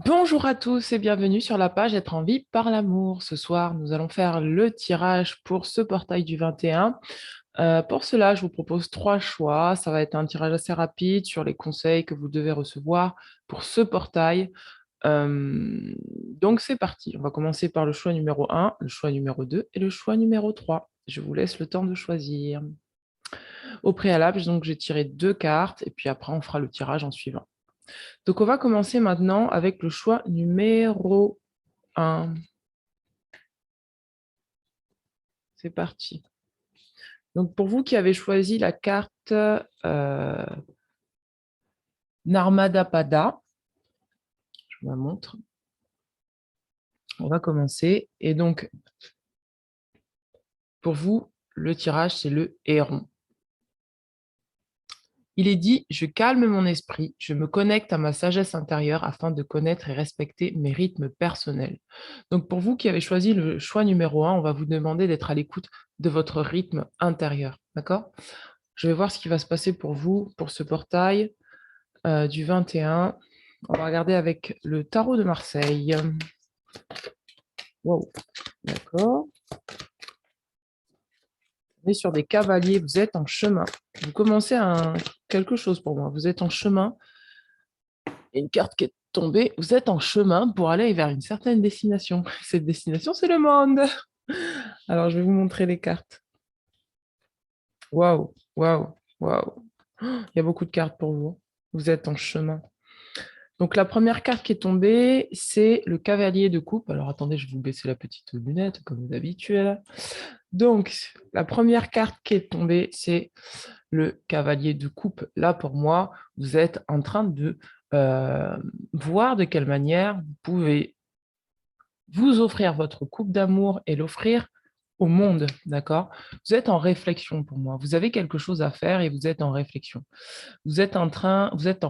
Bonjour à tous et bienvenue sur la page Être en vie par l'amour. Ce soir, nous allons faire le tirage pour ce portail du 21. Pour cela, je vous propose trois choix. Ça va être un tirage assez rapide sur les conseils que vous devez recevoir pour ce portail. Donc, c'est parti. On va commencer par le choix numéro 1, le choix numéro 2 et le choix numéro 3. Je vous laisse le temps de choisir. Au préalable, donc, j'ai tiré deux cartes et puis après, on fera le tirage en suivant. Donc, on va commencer maintenant avec le choix numéro 1. C'est parti. Donc, pour vous qui avez choisi la carte Narmada Pada, je vous la montre. On va commencer. Et donc, pour vous, le tirage, c'est le héron. Il est dit, je calme mon esprit, je me connecte à ma sagesse intérieure afin de connaître et respecter mes rythmes personnels. Donc, pour vous qui avez choisi le choix numéro 1, on va vous demander d'être à l'écoute de votre rythme intérieur. D'accord? Je vais voir ce qui va se passer pour vous, pour ce portail du 21. On va regarder avec le tarot de Marseille. Wow, d'accord. On est sur des cavaliers, vous êtes en chemin. Vous commencez quelque chose pour moi. Vous êtes en chemin. Il y a une carte qui est tombée. Vous êtes en chemin pour aller vers une certaine destination. Cette destination, c'est le monde. Alors, je vais vous montrer les cartes. Waouh, waouh, waouh. Il y a beaucoup de cartes pour vous. Vous êtes en chemin. Donc, la première carte qui est tombée, c'est le cavalier de coupe. Alors, attendez, je vais vous baisser la petite lunette, comme d'habitude. Donc, la première carte qui est tombée, c'est le cavalier de coupe. Là, pour moi, vous êtes en train de voir de quelle manière vous pouvez vous offrir votre coupe d'amour et l'offrir au monde, d'accord? Vous êtes en réflexion pour moi. Vous avez quelque chose à faire et vous êtes en réflexion. Vous êtes en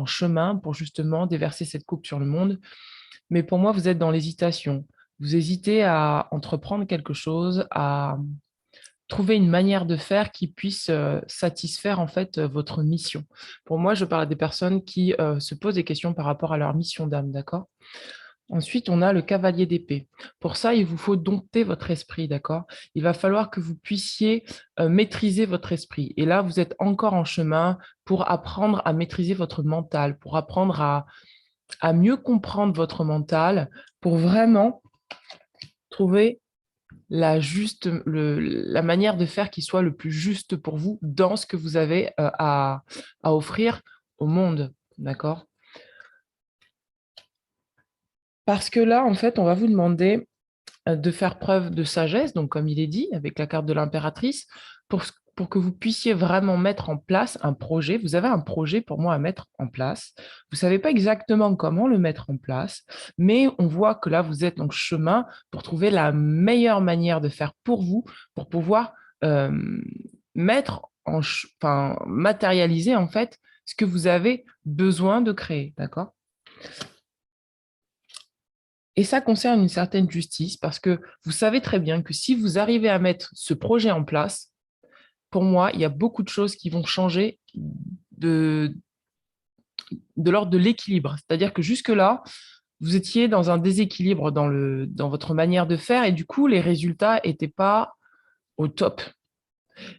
chemin pour justement déverser cette coupe sur le monde. Mais pour moi, vous êtes dans l'hésitation. Vous hésitez à entreprendre quelque chose, à trouver une manière de faire qui puisse satisfaire en fait votre mission. Pour moi, je parle à des personnes qui se posent des questions par rapport à leur mission d'âme, d'accord? Ensuite, on a le cavalier d'épée. Pour ça, il vous faut dompter votre esprit, d'accord? Il va falloir que vous puissiez maîtriser votre esprit. Et là, vous êtes encore en chemin pour apprendre à maîtriser votre mental, pour apprendre à mieux comprendre votre mental, pour vraiment trouver la manière de faire qui soit le plus juste pour vous dans ce que vous avez à offrir au monde, d'accord? Parce que là, en fait, on va vous demander de faire preuve de sagesse, donc comme il est dit, avec la carte de l'impératrice, pour que vous puissiez vraiment mettre en place un projet. Vous avez un projet pour moi à mettre en place. Vous ne savez pas exactement comment le mettre en place, mais on voit que là, vous êtes en chemin pour trouver la meilleure manière de faire pour vous, pour pouvoir euh, matérialiser en fait ce que vous avez besoin de créer, d'accord? Et ça concerne une certaine justice parce que vous savez très bien que si vous arrivez à mettre ce projet en place, pour moi, il y a beaucoup de choses qui vont changer de l'ordre de l'équilibre. C'est-à-dire que jusque-là, vous étiez dans un déséquilibre dans votre manière de faire et du coup, les résultats n'étaient pas au top.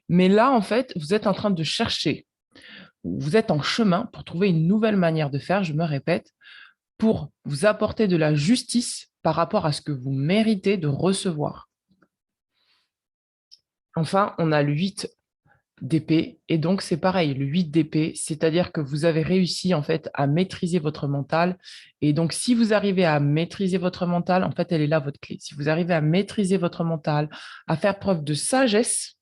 Mais là, en fait, vous êtes en train de chercher, vous êtes en chemin pour trouver une nouvelle manière de faire, je me répète, pour vous apporter de la justice par rapport à ce que vous méritez de recevoir. Enfin, on a le 8 d'épée, et donc c'est pareil, le 8 d'épée, c'est-à-dire que vous avez réussi en fait à maîtriser votre mental, et donc si vous arrivez à maîtriser votre mental, en fait, elle est là votre clé. Si vous arrivez à maîtriser votre mental, à faire preuve de sagesse,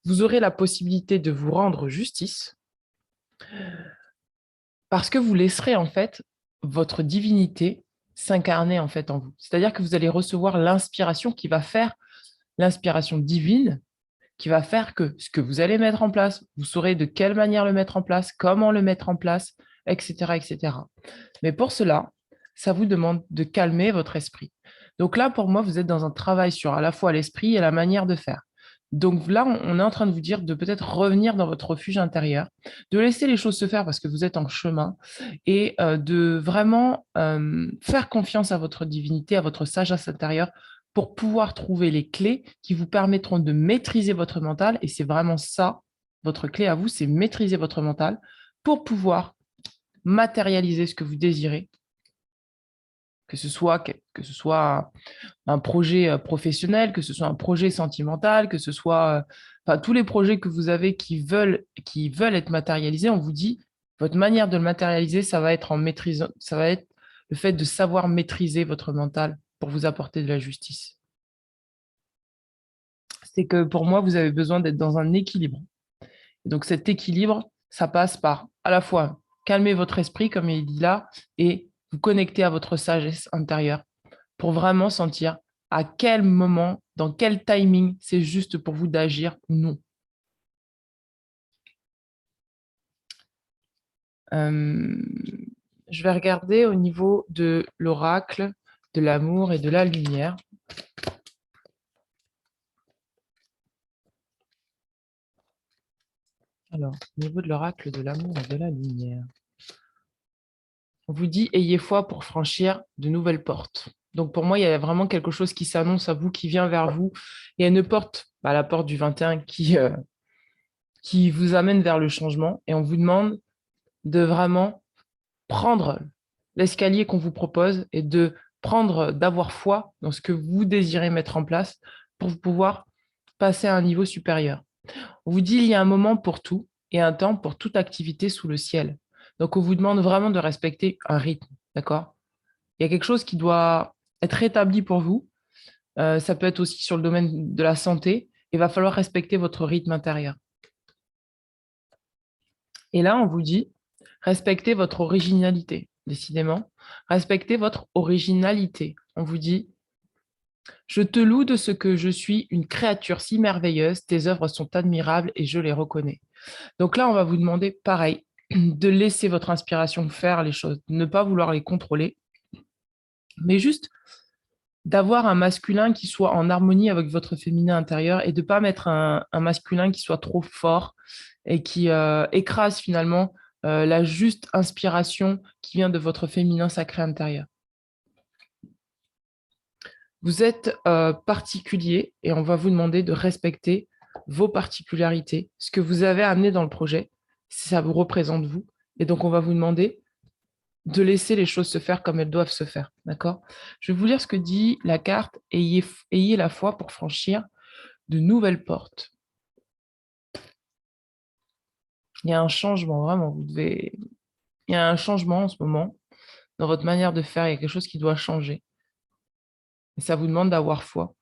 vous aurez la possibilité de vous rendre justice parce que vous laisserez en fait votre divinité s'incarner en fait en vous. C'est-à-dire que vous allez recevoir l'inspiration qui va faire l'inspiration divine qui va faire que ce que vous allez mettre en place, vous saurez de quelle manière le mettre en place, comment le mettre en place, etc., etc. Mais pour cela, ça vous demande de calmer votre esprit. Donc là, pour moi, vous êtes dans un travail sur à la fois l'esprit et la manière de faire. Donc là, on est en train de vous dire de peut-être revenir dans votre refuge intérieur, de laisser les choses se faire parce que vous êtes en chemin et de vraiment faire confiance à votre divinité, à votre sagesse intérieure pour pouvoir trouver les clés qui vous permettront de maîtriser votre mental. Et c'est vraiment ça, votre clé à vous, c'est maîtriser votre mental pour pouvoir matérialiser ce que vous désirez, que ce soit un projet professionnel, que ce soit un projet sentimental, que ce soit enfin, tous les projets que vous avez qui veulent être matérialisés, on vous dit, votre manière de le matérialiser, ça va être en maîtrisant, ça va être le fait de savoir maîtriser votre mental pour vous apporter de la justice. C'est que pour moi, vous avez besoin d'être dans un équilibre. Et donc cet équilibre, ça passe par à la fois calmer votre esprit, comme il dit là, et vous connecter à votre sagesse intérieure pour vraiment sentir à quel moment, dans quel timing c'est juste pour vous d'agir ou non. Je vais regarder au niveau de l'oracle, de l'amour et de la lumière. Alors, au niveau de l'oracle, de l'amour et de la lumière, on vous dit « Ayez foi pour franchir de nouvelles portes ». Donc, pour moi, il y a vraiment quelque chose qui s'annonce à vous, qui vient vers vous. Il y a une porte, la porte du 21, qui vous amène vers le changement. Et on vous demande de vraiment prendre l'escalier qu'on vous propose et d'avoir foi dans ce que vous désirez mettre en place pour pouvoir passer à un niveau supérieur. On vous dit il y a un moment pour tout et un temps pour toute activité sous le ciel. Donc, on vous demande vraiment de respecter un rythme, d'accord? Il y a quelque chose qui doit être établi pour vous. Ça peut être aussi sur le domaine de la santé. Il va falloir respecter votre rythme intérieur. Et là, on vous dit, respectez votre originalité, décidément. Respectez votre originalité. On vous dit, je te loue de ce que je suis une créature si merveilleuse, tes œuvres sont admirables et je les reconnais. Donc là, on va vous demander, pareil, de laisser votre inspiration faire les choses, de ne pas vouloir les contrôler, mais juste d'avoir un masculin qui soit en harmonie avec votre féminin intérieur et de ne pas mettre un masculin qui soit trop fort et qui écrase finalement la juste inspiration qui vient de votre féminin sacré intérieur. Vous êtes particulier et on va vous demander de respecter vos particularités, ce que vous avez amené dans le projet, si ça vous représente vous. Et donc, on va vous demander de laisser les choses se faire comme elles doivent se faire. D'accord? Je vais vous lire ce que dit la carte « Ayez la foi pour franchir de nouvelles portes ». Il y a un changement, vraiment. Il y a un changement en ce moment dans votre manière de faire. Il y a quelque chose qui doit changer. Et ça vous demande d'avoir foi.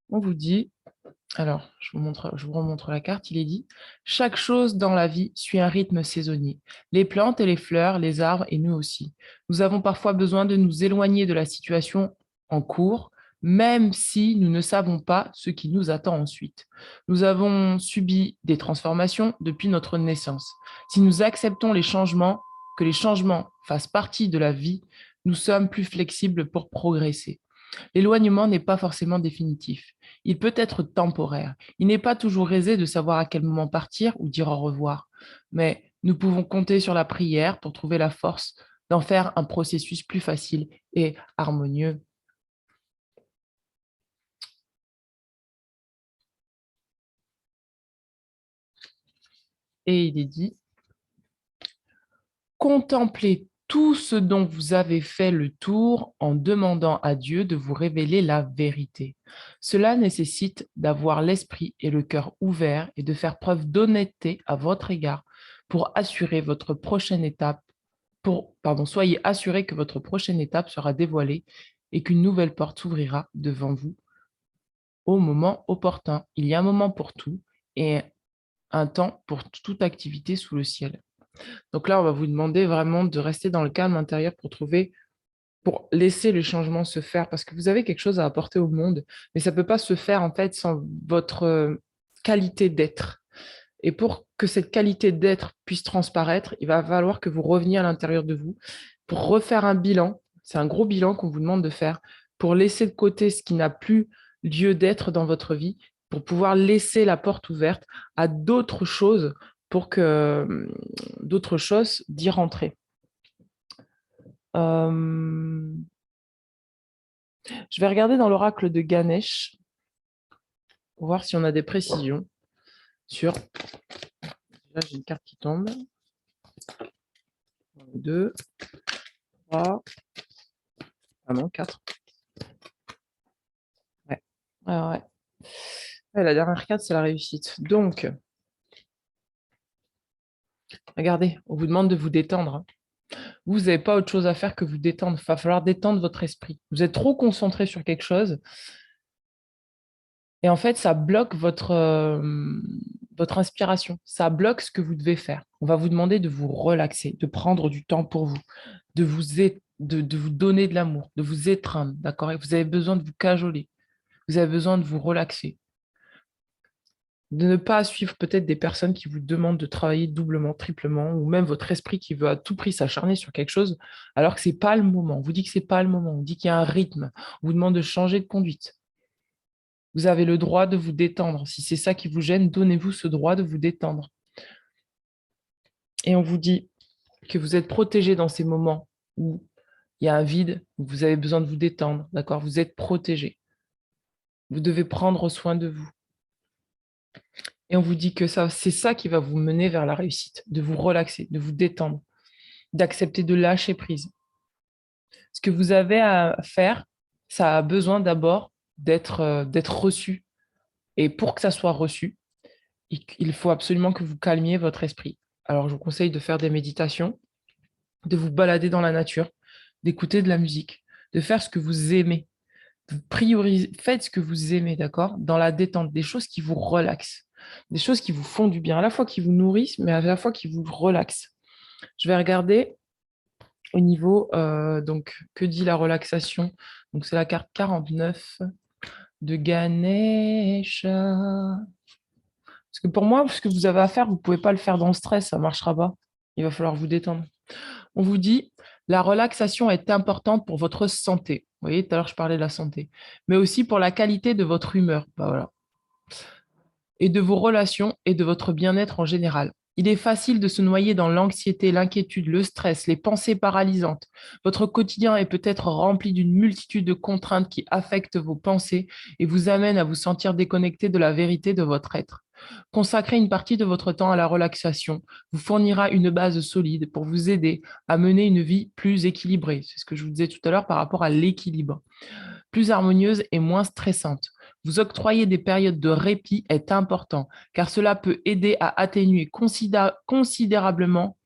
On vous dit, alors je vous remontre la carte, il est dit « Chaque chose dans la vie suit un rythme saisonnier. Les plantes et les fleurs, les arbres et nous aussi. Nous avons parfois besoin de nous éloigner de la situation en cours, même si nous ne savons pas ce qui nous attend ensuite. Nous avons subi des transformations depuis notre naissance. Si nous acceptons que les changements fassent partie de la vie, nous sommes plus flexibles pour progresser. L'éloignement n'est pas forcément définitif. Il peut être temporaire. Il n'est pas toujours aisé de savoir à quel moment partir ou dire au revoir. Mais nous pouvons compter sur la prière pour trouver la force d'en faire un processus plus facile et harmonieux. Et il est dit, contemplez tout ce dont vous avez fait le tour en demandant à Dieu de vous révéler la vérité. Cela nécessite d'avoir l'esprit et le cœur ouverts et de faire preuve d'honnêteté à votre égard pour assurer votre prochaine étape. Soyez assurés que votre prochaine étape sera dévoilée et qu'une nouvelle porte s'ouvrira devant vous au moment opportun. Il y a un moment pour tout et un temps pour toute activité sous le ciel. Donc là, on va vous demander vraiment de rester dans le calme intérieur pour laisser les changements se faire, parce que vous avez quelque chose à apporter au monde, mais ça ne peut pas se faire en fait sans votre qualité d'être. Et pour que cette qualité d'être puisse transparaître, il va falloir que vous reveniez à l'intérieur de vous pour refaire un bilan C'est un gros bilan qu'on vous demande de faire pour laisser de côté ce qui n'a plus lieu d'être dans votre vie, pour pouvoir laisser la porte ouverte à d'autres choses pour que d'autres choses d'y rentrer. Je vais regarder dans l'oracle de Ganesh pour voir si on a des précisions sur... Là, j'ai une carte qui tombe. 2, 3, ah non, 4. Ouais. Ouais. Ouais, la dernière carte, c'est la réussite. Donc, regardez, on vous demande de vous détendre. Vous n'avez pas autre chose à faire que vous détendre. Il va falloir détendre votre esprit. Vous êtes trop concentré sur quelque chose et en fait, ça bloque votre inspiration. Ça bloque ce que vous devez faire. On va vous demander de vous relaxer, de prendre du temps pour vous, de vous donner de l'amour, de vous étreindre, d'accord? Et vous avez besoin de vous cajoler. Vous avez besoin de vous relaxer. De ne pas suivre peut-être des personnes qui vous demandent de travailler doublement, triplement, ou même votre esprit qui veut à tout prix s'acharner sur quelque chose, alors que ce n'est pas le moment. On vous dit que ce n'est pas le moment. On dit qu'il y a un rythme. On vous demande de changer de conduite. Vous avez le droit de vous détendre. Si c'est ça qui vous gêne, donnez-vous ce droit de vous détendre. Et on vous dit que vous êtes protégé dans ces moments où il y a un vide, où vous avez besoin de vous détendre. D'accord? Vous êtes protégé. Vous devez prendre soin de vous. Et on vous dit que c'est ça qui va vous mener vers la réussite, de vous relaxer, de vous détendre, d'accepter de lâcher prise. Ce que vous avez à faire, ça a besoin d'abord d'être reçu. Et pour que ça soit reçu, il faut absolument que vous calmiez votre esprit. Alors, je vous conseille de faire des méditations, de vous balader dans la nature, d'écouter de la musique, de faire ce que vous aimez. Vous priorisez, faites ce que vous aimez, d'accord? Dans la détente, des choses qui vous relaxent, des choses qui vous font du bien, à la fois qui vous nourrissent, mais à la fois qui vous relaxent. Je vais regarder au niveau, donc, que dit la relaxation? Donc, c'est la carte 49 de Ganesha. Parce que pour moi, ce que vous avez à faire, vous ne pouvez pas le faire dans le stress, ça ne marchera pas. Il va falloir vous détendre. On vous dit, la relaxation est importante pour votre santé. Vous voyez, tout à l'heure, je parlais de la santé. Mais aussi pour la qualité de votre humeur. Bah, voilà. Et de vos relations et de votre bien-être en général. Il est facile de se noyer dans l'anxiété, l'inquiétude, le stress, les pensées paralysantes. Votre quotidien est peut-être rempli d'une multitude de contraintes qui affectent vos pensées et vous amènent à vous sentir déconnecté de la vérité de votre être. Consacrer une partie de votre temps à la relaxation vous fournira une base solide pour vous aider à mener une vie plus équilibrée. C'est ce que je vous disais tout à l'heure par rapport à l'équilibre, plus harmonieuse et moins stressante. Vous octroyer des périodes de répit est important, car cela peut aider à atténuer considérablement,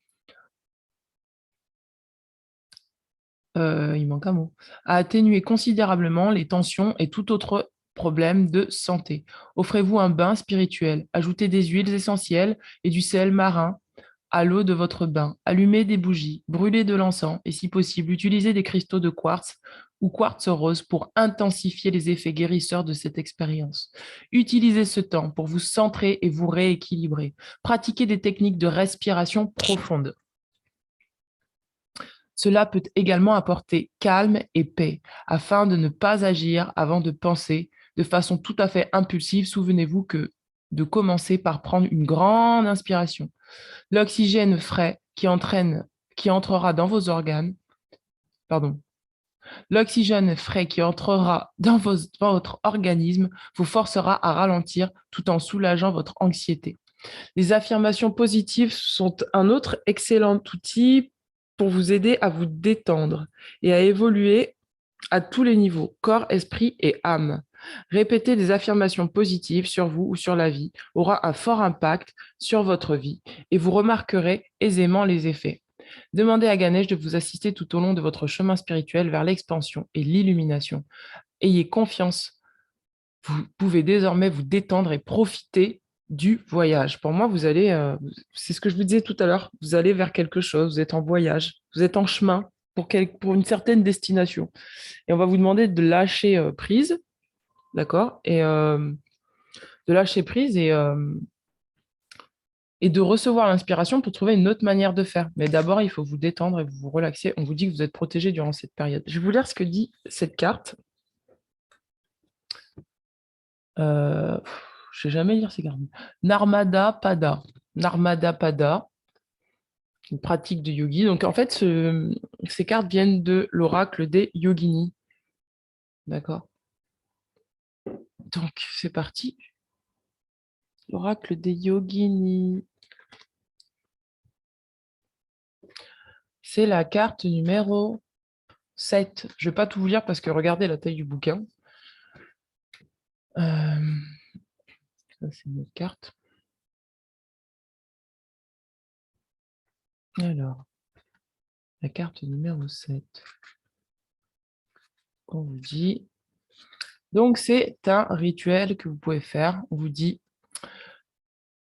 il manque un mot, à atténuer considérablement les tensions et tout autre problème de santé. Offrez-vous un bain spirituel, ajoutez des huiles essentielles et du sel marin à l'eau de votre bain, allumez des bougies, brûlez de l'encens et si possible, utilisez des cristaux de quartz ou quartz rose pour intensifier les effets guérisseurs de cette expérience. Utilisez ce temps pour vous centrer et vous rééquilibrer. Pratiquez des techniques de respiration profonde. Cela peut également apporter calme et paix afin de ne pas agir avant de penser de façon tout à fait impulsive. Souvenez-vous que de commencer par prendre une grande inspiration. L'oxygène frais qui entrera dans vos organes, pardon, l'oxygène frais qui entrera dans votre organisme vous forcera à ralentir tout en soulageant votre anxiété. Les affirmations positives sont un autre excellent outil pour vous aider à vous détendre et à évoluer à tous les niveaux, corps, esprit et âme. Répéter des affirmations positives sur vous ou sur la vie aura un fort impact sur votre vie et vous remarquerez aisément les effets. Demandez à Ganesh de vous assister tout au long de votre chemin spirituel vers l'expansion et l'illumination. Ayez confiance. Vous pouvez désormais vous détendre et profiter du voyage. Pour moi, c'est ce que je vous disais tout à l'heure, vous allez vers quelque chose, vous êtes en voyage, vous êtes en chemin pour une certaine destination. Et on va vous demander de lâcher prise, d'accord? Et de lâcher prise et de recevoir l'inspiration pour trouver une autre manière de faire. Mais d'abord, il faut vous détendre et vous vous relaxer. On vous dit que vous êtes protégé durant cette période. Je vais vous lire ce que dit cette carte. Je ne sais jamais lire ces cartes. Narmada Pada. Narmada Pada, une pratique de yogi. Donc, en fait, ces cartes viennent de l'oracle des yoginis. D'accord? Donc, c'est parti. L'oracle des yoginis. C'est la carte numéro 7. Je ne vais pas tout vous lire parce que regardez la taille du bouquin. Ça, c'est une autre carte. Alors, la carte numéro 7. On vous dit... Donc, c'est un rituel que vous pouvez faire. On vous dit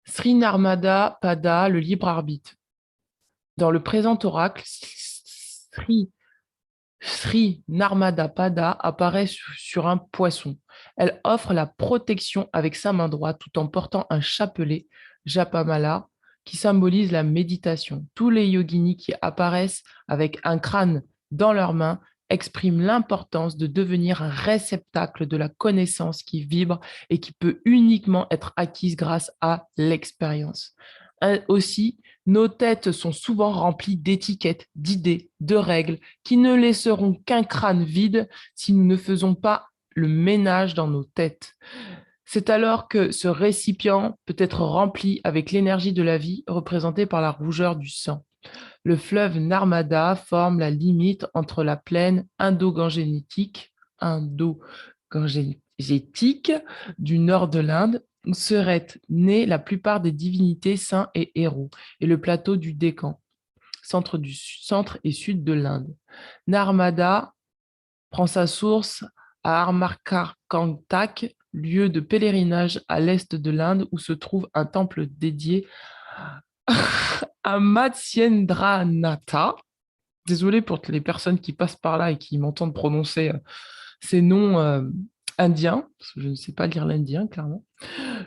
Sri Narmada Pada, le libre arbitre. Dans le présent oracle, Sri Narmada Pada apparaît sur un poisson. Elle offre la protection avec sa main droite tout en portant un chapelet, Japamala, qui symbolise la méditation. Tous les yoginis qui apparaissent avec un crâne dans leurs mains expriment l'importance de devenir un réceptacle de la connaissance qui vibre et qui peut uniquement être acquise grâce à l'expérience. Aussi, nos têtes sont souvent remplies d'étiquettes, d'idées, de règles qui ne laisseront qu'un crâne vide si nous ne faisons pas le ménage dans nos têtes. C'est alors que ce récipient peut être rempli avec l'énergie de la vie représentée par la rougeur du sang. Le fleuve Narmada forme la limite entre la plaine indo-gangetique du nord de l'Inde, où seraient nées la plupart des divinités, saints et héros, et le plateau du Décan, centre et sud de l'Inde. Narmada prend sa source à Armarkantak, lieu de pèlerinage à l'est de l'Inde, où se trouve un temple dédié à Matsyendranatha. Désolé pour les personnes qui passent par là et qui m'entendent prononcer ces noms indiens, parce que je ne sais pas lire l'indien, clairement.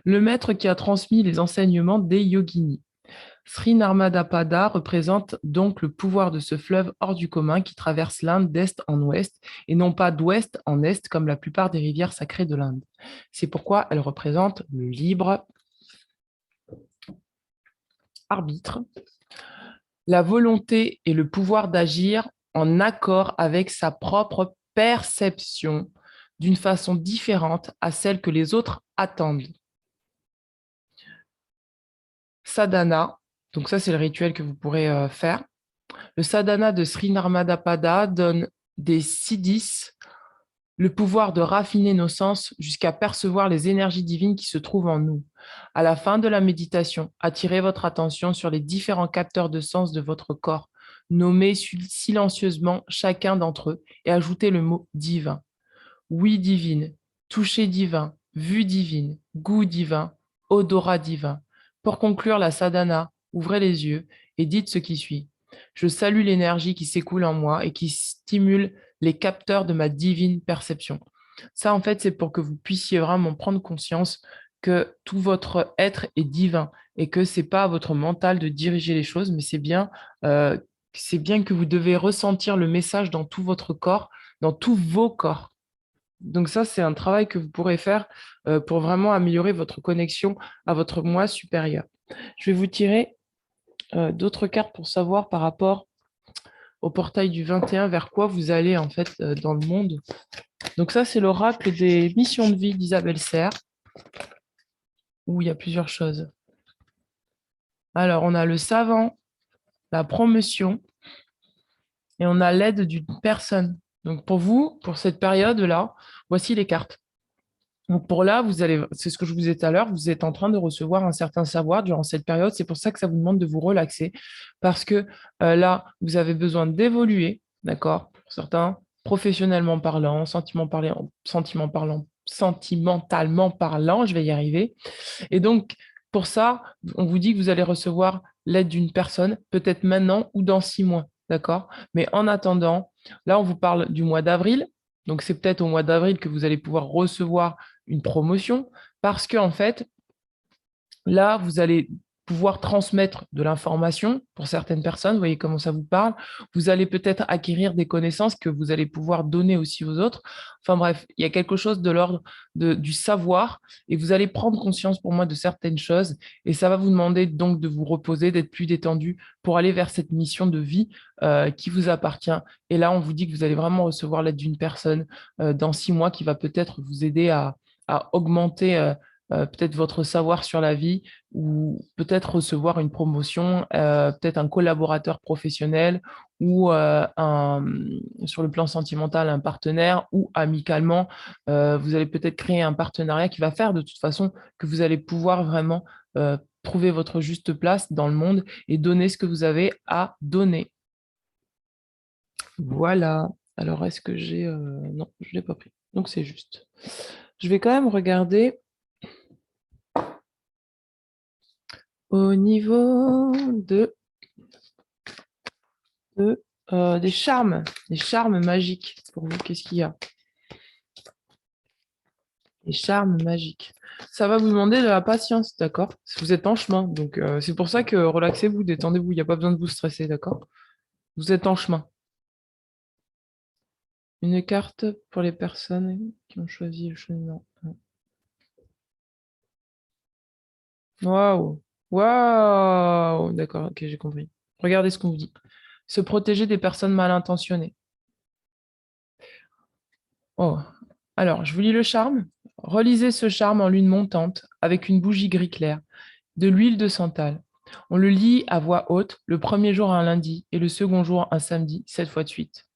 Le maître qui a transmis les enseignements des yoginis. Sri Narmada Pada représente donc le pouvoir de ce fleuve hors du commun qui traverse l'Inde d'est en ouest et non pas d'ouest en est comme la plupart des rivières sacrées de l'Inde. C'est pourquoi elle représente le libre arbitre, la volonté et le pouvoir d'agir en accord avec sa propre perception d'une façon différente à celle que les autres attendent. Sadhana, donc ça c'est le rituel que vous pourrez faire. Le sadhana de Sri Narmada Pada donne des siddhis, le pouvoir de raffiner nos sens jusqu'à percevoir les énergies divines qui se trouvent en nous. À la fin de la méditation, attirez votre attention sur les différents capteurs de sens de votre corps. Nommez silencieusement chacun d'entre eux et ajoutez le mot divin. Oui divine, toucher divin, vue divine, goût divin, odorat divin. Pour conclure la sadhana, ouvrez les yeux et dites ce qui suit. Je salue l'énergie qui s'écoule en moi et qui stimule les capteurs de ma divine perception. Ça, en fait, c'est pour que vous puissiez vraiment prendre conscience que tout votre être est divin et que ce n'est pas à votre mental de diriger les choses, mais c'est bien que vous devez ressentir le message dans tout votre corps, dans tous vos corps. Donc ça, c'est un travail que vous pourrez faire pour vraiment améliorer votre connexion à votre moi supérieur. Je vais vous tirer d'autres cartes pour savoir par rapport au portail du 21 vers quoi vous allez en fait dans le monde. Donc ça, c'est l'oracle des missions de vie d'Isabelle Serre, où il y a plusieurs choses. Alors, on a le savant, la promotion, et on a l'aide d'une personne. Donc pour vous, pour cette période-là, voici les cartes. Donc pour là, c'est ce que je vous disais tout à l'heure, vous êtes en train de recevoir un certain savoir durant cette période. C'est pour ça que ça vous demande de vous relaxer, parce que là, vous avez besoin d'évoluer, d'accord? Pour certains, professionnellement parlant, sentimentalement parlant, je vais y arriver. Et donc, pour ça, on vous dit que vous allez recevoir l'aide d'une personne, peut-être maintenant ou dans 6 mois, d'accord? Mais en attendant, là, on vous parle du mois d'avril. Donc, c'est peut-être au mois d'avril que vous allez pouvoir recevoir une promotion parce que, en fait, là, vous allez pouvoir transmettre de l'information pour certaines personnes, vous voyez comment ça vous parle. Vous allez peut-être acquérir des connaissances que vous allez pouvoir donner aussi aux autres. Enfin bref, il y a quelque chose de l'ordre du savoir et vous allez prendre conscience pour moi de certaines choses et ça va vous demander donc de vous reposer, d'être plus détendu pour aller vers cette mission de vie qui vous appartient. Et là, on vous dit que vous allez vraiment recevoir l'aide d'une personne dans 6 mois qui va peut-être vous aider à augmenter peut-être votre savoir sur la vie ou peut-être recevoir une promotion, peut-être un collaborateur professionnel ou sur le plan sentimental, un partenaire ou amicalement, vous allez peut-être créer un partenariat qui va faire de toute façon que vous allez pouvoir vraiment trouver votre juste place dans le monde et donner ce que vous avez à donner. Voilà. Alors, est-ce que j'ai... Non, je ne l'ai pas pris. Donc, c'est juste. Je vais quand même regarder au niveau des charmes magiques. Pour vous, qu'est-ce qu'il y a? Les charmes magiques. Ça va vous demander de la patience, d'accord? Vous êtes en chemin. Donc, c'est pour ça que relaxez-vous, détendez-vous. Il n'y a pas besoin de vous stresser, d'accord? Vous êtes en chemin. Une carte pour les personnes qui ont choisi le cheminement. Waouh! Waouh! D'accord, ok, j'ai compris. Regardez ce qu'on vous dit. Se protéger des personnes mal intentionnées. Oh. Alors, je vous lis le charme. Relisez ce charme en lune montante avec une bougie gris clair, de l'huile de santal. On le lit à voix haute le premier jour un lundi et le second jour un samedi, 7 fois de suite.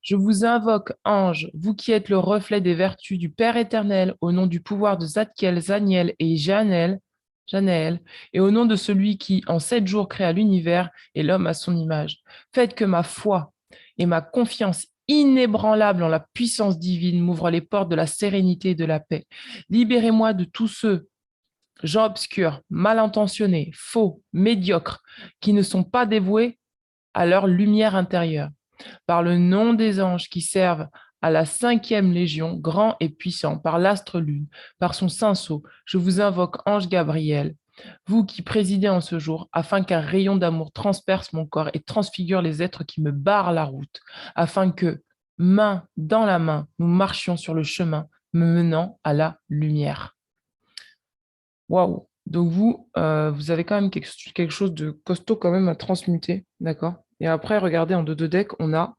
Je vous invoque, ange, vous qui êtes le reflet des vertus du Père éternel, au nom du pouvoir de Zadkiel, Zaniel et Janel, et au nom de celui qui, en 7 jours, créa l'univers et l'homme à son image. Faites que ma foi et ma confiance inébranlable en la puissance divine m'ouvrent les portes de la sérénité et de la paix. Libérez-moi de tous ceux, gens obscurs, mal intentionnés, faux, médiocres, qui ne sont pas dévoués à leur lumière intérieure. Par le nom des anges qui servent à la 5e légion, grand et puissant, par l'astre lune, par son saint sceau, je vous invoque, ange Gabriel, vous qui présidez en ce jour, afin qu'un rayon d'amour transperce mon corps et transfigure les êtres qui me barrent la route, afin que, main dans la main, nous marchions sur le chemin me menant à la lumière. Waouh! Donc vous avez quand même quelque chose de costaud quand même à transmuter, d'accord? Et après, regardez, en deux deck, on a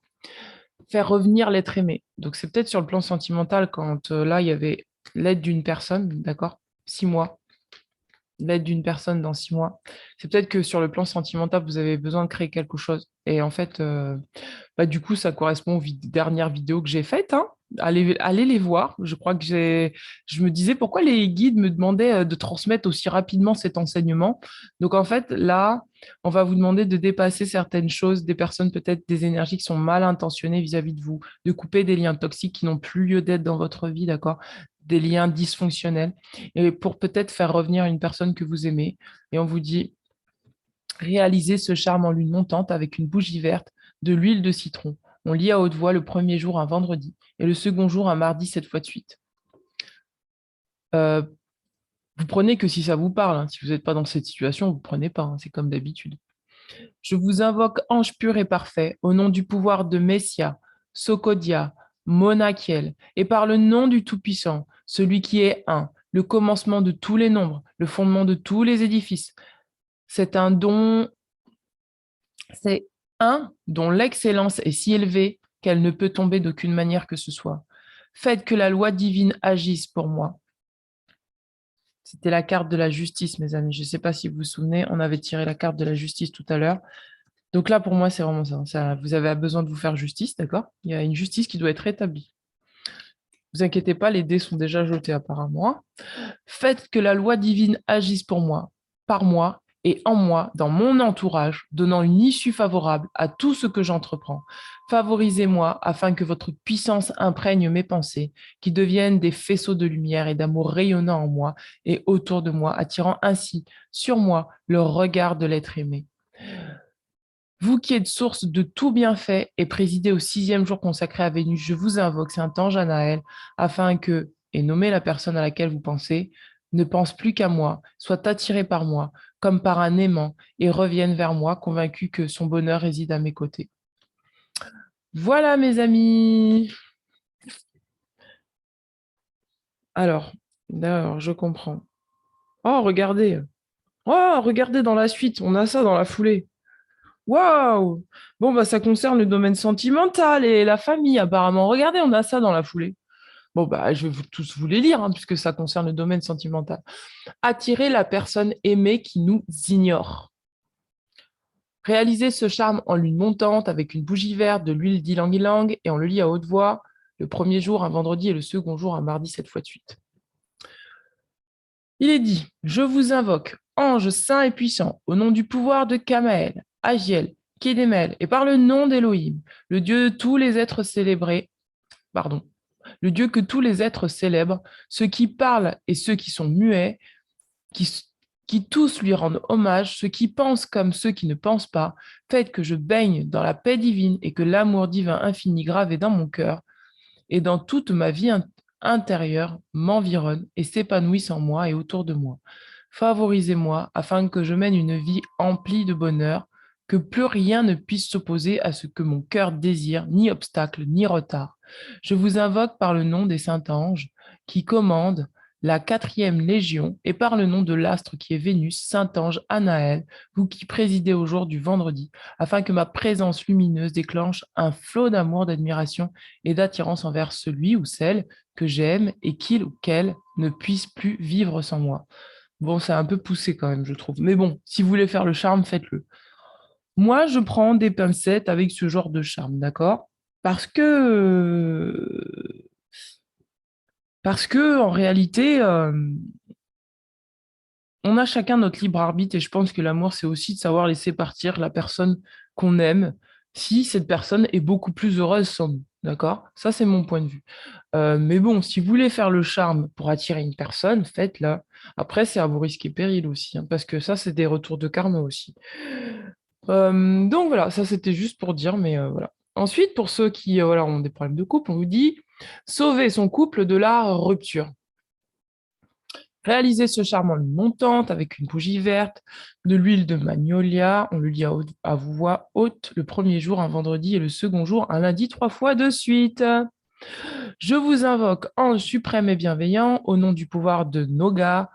faire revenir l'être aimé. Donc c'est peut-être sur le plan sentimental quand là, il y avait l'aide d'une personne, d'accord? 6 mois, l'aide d'une personne dans 6 mois. C'est peut-être que sur le plan sentimental, vous avez besoin de créer quelque chose. Et en fait, du coup, ça correspond aux dernières vidéos que j'ai faites, hein. Allez les voir. Je crois que je me disais pourquoi les guides me demandaient de transmettre aussi rapidement cet enseignement. Donc en fait, là, on va vous demander de dépasser certaines choses, des personnes peut-être des énergies qui sont mal intentionnées vis-à-vis de vous, de couper des liens toxiques qui n'ont plus lieu d'être dans votre vie, d'accord? Des liens dysfonctionnels, et pour peut-être faire revenir une personne que vous aimez. Et on vous dit, réalisez ce charme en lune montante avec une bougie verte, de l'huile de citron. On lit à haute voix le premier jour un vendredi et le second jour un mardi, 7 fois de suite. Vous prenez que si ça vous parle, hein. Si vous n'êtes pas dans cette situation, vous ne prenez pas, hein. C'est comme d'habitude. Je vous invoque, ange pur et parfait, au nom du pouvoir de Messia, Sokodia, Monakiel, et par le nom du Tout-Puissant, celui qui est un, le commencement de tous les nombres, le fondement de tous les édifices. C'est un don dont l'excellence est si élevée qu'elle ne peut tomber d'aucune manière que ce soit. Faites que la loi divine agisse pour moi. C'était la carte de la justice, mes amis. Je ne sais pas si vous vous souvenez, on avait tiré la carte de la justice tout à l'heure. Donc là, pour moi, c'est vraiment ça. Vous avez besoin de vous faire justice, d'accord? Il y a une justice qui doit être rétablie. Ne vous inquiétez pas, les dés sont déjà jetés apparemment. Faites que la loi divine agisse pour moi, par moi et en moi, dans mon entourage, donnant une issue favorable à tout ce que j'entreprends. Favorisez-moi afin que votre puissance imprègne mes pensées, qui deviennent des faisceaux de lumière et d'amour rayonnant en moi et autour de moi, attirant ainsi sur moi le regard de l'être aimé. Vous qui êtes source de tout bienfait et présidez au 6e jour consacré à Vénus, je vous invoque, Saint Ange Anaël, afin que, et nommez la personne à laquelle vous pensez, ne pense plus qu'à moi, soit attiré par moi, comme par un aimant et revienne vers moi, convaincu que son bonheur réside à mes côtés. Voilà, mes amis. Alors, d'accord, je comprends. Oh, regardez. Oh, regardez dans la suite, on a ça dans la foulée. Waouh! Bon, bah, ça concerne le domaine sentimental et la famille, apparemment. Regardez, on a ça dans la foulée. Bon, bah, je vais tous vous les lire, hein, puisque ça concerne le domaine sentimental. Attirer la personne aimée qui nous ignore. Réaliser ce charme en lune montante avec une bougie verte, de l'huile d'ylang-ylang et on le lit à haute voix, le premier jour un vendredi et le second jour un mardi 7 fois de suite. Il est dit, je vous invoque, ange saint et puissant, au nom du pouvoir de Kamael, Agiel, Kédemel, et par le nom d'Élohim, le Dieu de tous les êtres célébrés, pardon, le Dieu que tous les êtres célèbrent, ceux qui parlent et ceux qui sont muets, qui, qui tous lui rendent hommage, ceux qui pensent comme ceux qui ne pensent pas, faites que je baigne dans la paix divine et que l'amour divin infini gravé dans mon cœur et dans toute ma vie intérieure m'environne et s'épanouisse en moi et autour de moi. Favorisez-moi afin que je mène une vie emplie de bonheur, que plus rien ne puisse s'opposer à ce que mon cœur désire, ni obstacle, ni retard. Je vous invoque par le nom des saints anges qui commandent la 4e légion et par le nom de l'astre qui est Vénus, Saint-Ange, Anaël, vous qui présidez au jour du vendredi, afin que ma présence lumineuse déclenche un flot d'amour, d'admiration et d'attirance envers celui ou celle que j'aime et qu'il ou qu'elle ne puisse plus vivre sans moi. Bon, c'est un peu poussé quand même, je trouve. Mais bon, si vous voulez faire le charme, faites-le. Moi, je prends des pincettes avec ce genre de charme, d'accord? Parce que en réalité, on a chacun notre libre arbitre et je pense que l'amour, c'est aussi de savoir laisser partir la personne qu'on aime si cette personne est beaucoup plus heureuse sans nous, d'accord? Ça, c'est mon point de vue. Mais bon, si vous voulez faire le charme pour attirer une personne, faites-le. Après, c'est à vos risques et périls aussi, hein, parce que ça, c'est des retours de karma aussi. Donc voilà, ça c'était juste pour dire, mais voilà. Ensuite, pour ceux qui voilà, ont des problèmes de couple, on vous dit sauver son couple de la rupture. Réaliser ce charme en lune montante avec une bougie verte, de l'huile de magnolia, on le lit à voix haute le premier jour, un vendredi, et le second jour, un lundi, 3 fois de suite. Je vous invoque, ange suprême et bienveillant, au nom du pouvoir de Noga,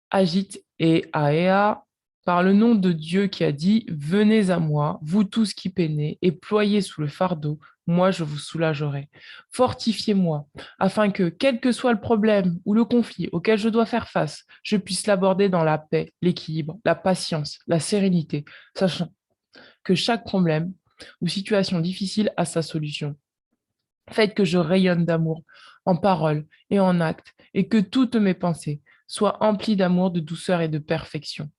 Agite et Aea, par le nom de Dieu qui a dit, venez à moi, vous tous qui peinez, et ployez sous le fardeau, moi je vous soulagerai. Fortifiez-moi, afin que, quel que soit le problème ou le conflit auquel je dois faire face, je puisse l'aborder dans la paix, l'équilibre, la patience, la sérénité, sachant que chaque problème ou situation difficile a sa solution. Faites que je rayonne d'amour en parole et en acte, et que toutes mes pensées soient emplies d'amour, de douceur et de perfection.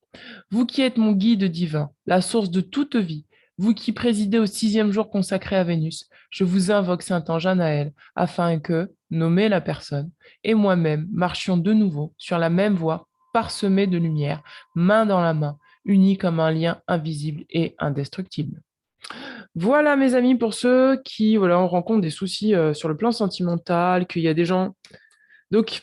Vous qui êtes mon guide divin, la source de toute vie, vous qui présidez au 6e jour consacré à Vénus, je vous invoque Saint-Ange Anaël, afin que, nommez la personne, et moi-même marchions de nouveau sur la même voie, parsemée de lumière, main dans la main, unis comme un lien invisible et indestructible. Voilà, mes amis, pour ceux qui voilà, on rencontre des soucis sur le plan sentimental, qu'il y a des gens. Donc,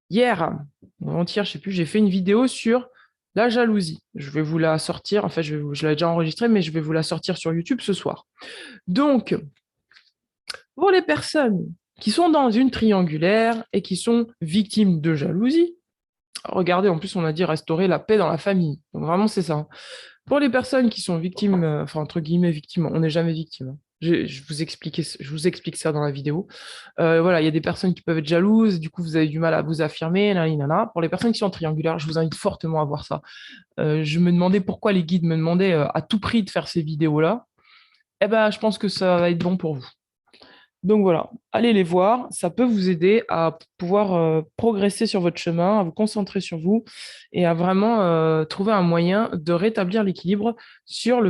hier, ou avant-hier, je sais plus, j'ai fait une vidéo sur la jalousie. Je vais vous la sortir, enfin, je l'ai déjà enregistrée, mais je vais vous la sortir sur YouTube ce soir. Donc, pour les personnes qui sont dans une triangulaire et qui sont victimes de jalousie, regardez, en plus, on a dit restaurer la paix dans la famille. Donc, vraiment, c'est ça. Pour les personnes qui sont victimes, enfin entre guillemets victimes, on n'est jamais victime, hein. Je vous explique ça dans la vidéo. Voilà, il y a des personnes qui peuvent être jalouses, du coup vous avez du mal à vous affirmer, là. Pour les personnes qui sont triangulaires, je vous invite fortement à voir ça. Je me demandais pourquoi les guides me demandaient à tout prix de faire ces vidéos-là. Eh ben, je pense que ça va être bon pour vous. Donc voilà, allez les voir, ça peut vous aider à pouvoir progresser sur votre chemin, à vous concentrer sur vous et à vraiment trouver un moyen de rétablir l'équilibre sur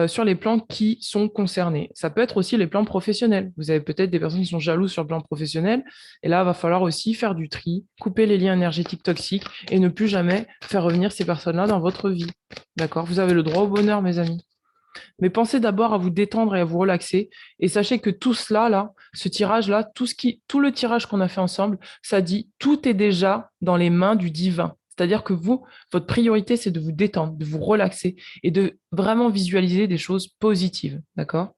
sur les plans qui sont concernés. Ça peut être aussi les plans professionnels. Vous avez peut-être des personnes qui sont jalouses sur le plan professionnel et là, il va falloir aussi faire du tri, couper les liens énergétiques toxiques et ne plus jamais faire revenir ces personnes-là dans votre vie. D'accord? Vous avez le droit au bonheur, mes amis. Mais pensez d'abord à vous détendre et à vous relaxer. Et sachez que tout cela, là, ce tirage-là, tout le tirage qu'on a fait ensemble, ça dit tout est déjà dans les mains du divin. C'est-à-dire que vous, votre priorité, c'est de vous détendre, de vous relaxer et de vraiment visualiser des choses positives. D'accord?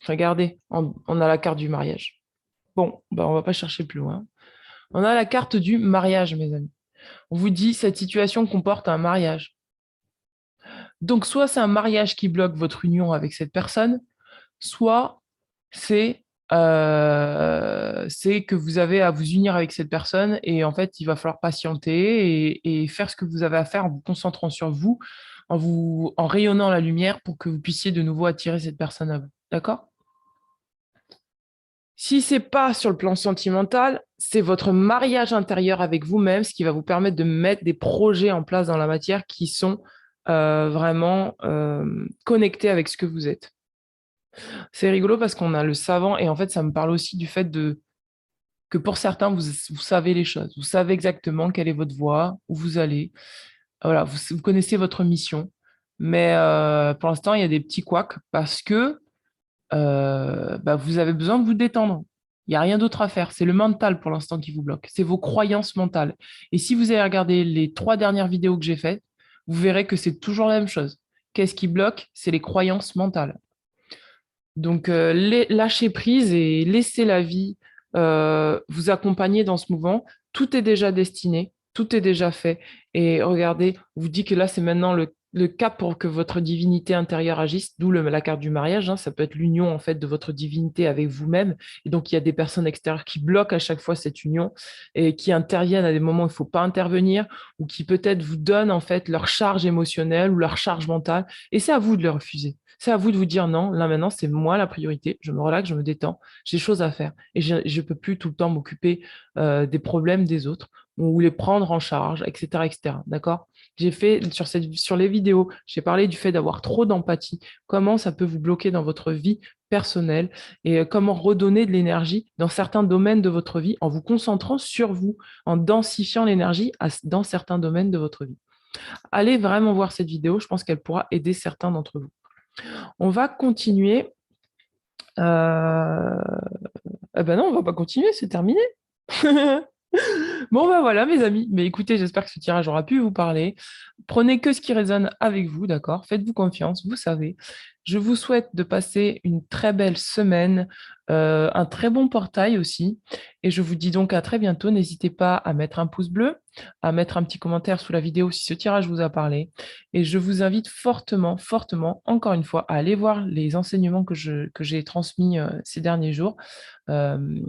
Regardez, on a la carte du mariage. Bon, ben, on ne va pas chercher plus loin. On a la carte du mariage, mes amis. On vous dit, cette situation comporte un mariage. Donc, soit c'est un mariage qui bloque votre union avec cette personne, soit c'est que vous avez à vous unir avec cette personne et en fait, il va falloir patienter et faire ce que vous avez à faire en vous concentrant sur vous, en rayonnant la lumière pour que vous puissiez de nouveau attirer cette personne à vous. D'accord? Si c'est pas sur le plan sentimental, c'est votre mariage intérieur avec vous-même, ce qui va vous permettre de mettre des projets en place dans la matière qui sont vraiment connectés avec ce que vous êtes. C'est rigolo parce qu'on a le savant et en fait, ça me parle aussi du fait que pour certains, vous savez les choses. Vous savez exactement quelle est votre voie, où vous allez. Voilà, vous connaissez votre mission. Mais pour l'instant, il y a des petits couacs parce que bah, vous avez besoin de vous détendre. Il n'y a rien d'autre à faire. C'est le mental pour l'instant qui vous bloque. C'est vos croyances mentales. Et si vous avez regardé les 3 dernières vidéos que j'ai faites, vous verrez que c'est toujours la même chose. Qu'est-ce qui bloque? C'est les croyances mentales. Donc, lâchez prise et laissez la vie vous accompagner dans ce mouvement. Tout est déjà destiné, tout est déjà fait. Et regardez, vous dit que là, c'est maintenant le cap pour que votre divinité intérieure agisse, d'où la carte du mariage. Hein. Ça peut être l'union en fait de votre divinité avec vous-même. Et donc, il y a des personnes extérieures qui bloquent à chaque fois cette union et qui interviennent à des moments où il ne faut pas intervenir ou qui peut-être vous donnent en fait leur charge émotionnelle ou leur charge mentale. Et c'est à vous de le refuser. C'est à vous de vous dire non, là maintenant, c'est moi la priorité. Je me relaxe, je me détends. J'ai des choses à faire. Et je ne peux plus tout le temps m'occuper des problèmes des autres ou les prendre en charge, etc. etc. D'accord? J'ai fait sur les vidéos, j'ai parlé du fait d'avoir trop d'empathie, comment ça peut vous bloquer dans votre vie personnelle et comment redonner de l'énergie dans certains domaines de votre vie en vous concentrant sur vous, en densifiant l'énergie dans certains domaines de votre vie. Allez vraiment voir cette vidéo, je pense qu'elle pourra aider certains d'entre vous. On va continuer. Eh ben non, on va pas continuer, c'est terminé. Bon, ben voilà, mes amis. Mais écoutez, j'espère que ce tirage aura pu vous parler. Prenez que ce qui résonne avec vous, d'accord? Faites-vous confiance, vous savez. Je vous souhaite de passer une très belle semaine, un très bon portail aussi. Et je vous dis donc à très bientôt. N'hésitez pas à mettre un pouce bleu, à mettre un petit commentaire sous la vidéo si ce tirage vous a parlé. Et je vous invite fortement, fortement, encore une fois, à aller voir les enseignements que j'ai transmis ces derniers jours. Euh,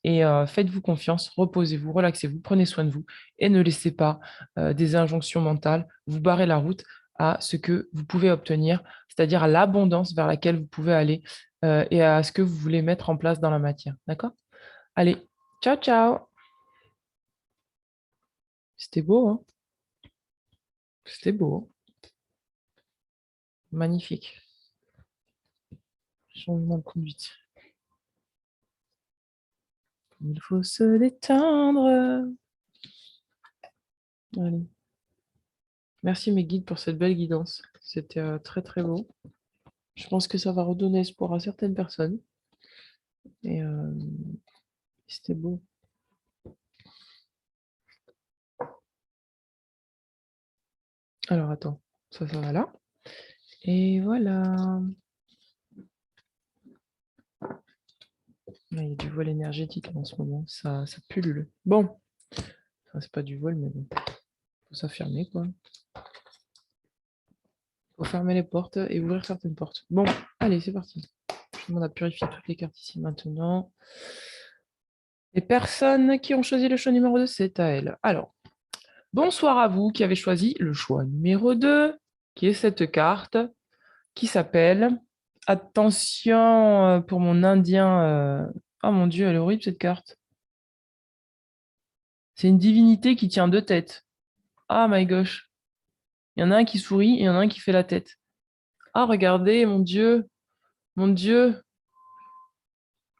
et faites-vous confiance, reposez-vous, relaxez-vous, prenez soin de vous et ne laissez pas des injonctions mentales vous barrer la route à ce que vous pouvez obtenir, c'est-à-dire à l'abondance vers laquelle vous pouvez aller et à ce que vous voulez mettre en place dans la matière. D'accord? Allez, ciao, ciao! C'était beau, hein? C'était beau, hein. Magnifique. Changement de conduite. Il faut se détendre. Allez. Merci mes guides pour cette belle guidance. C'était très très beau. Je pense que ça va redonner espoir à certaines personnes. Et c'était beau. Alors attends, ça va là. Et voilà. Là, il y a du vol énergétique en ce moment. Ça pullule. Bon. Enfin, c'est pas du vol, mais bon. Faut s'affirmer, quoi. Faut fermer les portes et ouvrir certaines portes. Bon, allez, c'est parti. Je demande à purifier toutes les cartes ici maintenant. Les personnes qui ont choisi le choix numéro 2, c'est à elles. Alors, bonsoir à vous qui avez choisi le choix numéro 2, qui est cette carte qui s'appelle... Attention pour mon indien. Oh mon Dieu, elle est horrible cette carte. C'est une divinité qui tient 2 têtes. Ah my gosh. Il y en a un qui sourit et il y en a un qui fait la tête. Ah, regardez, mon Dieu. Mon Dieu.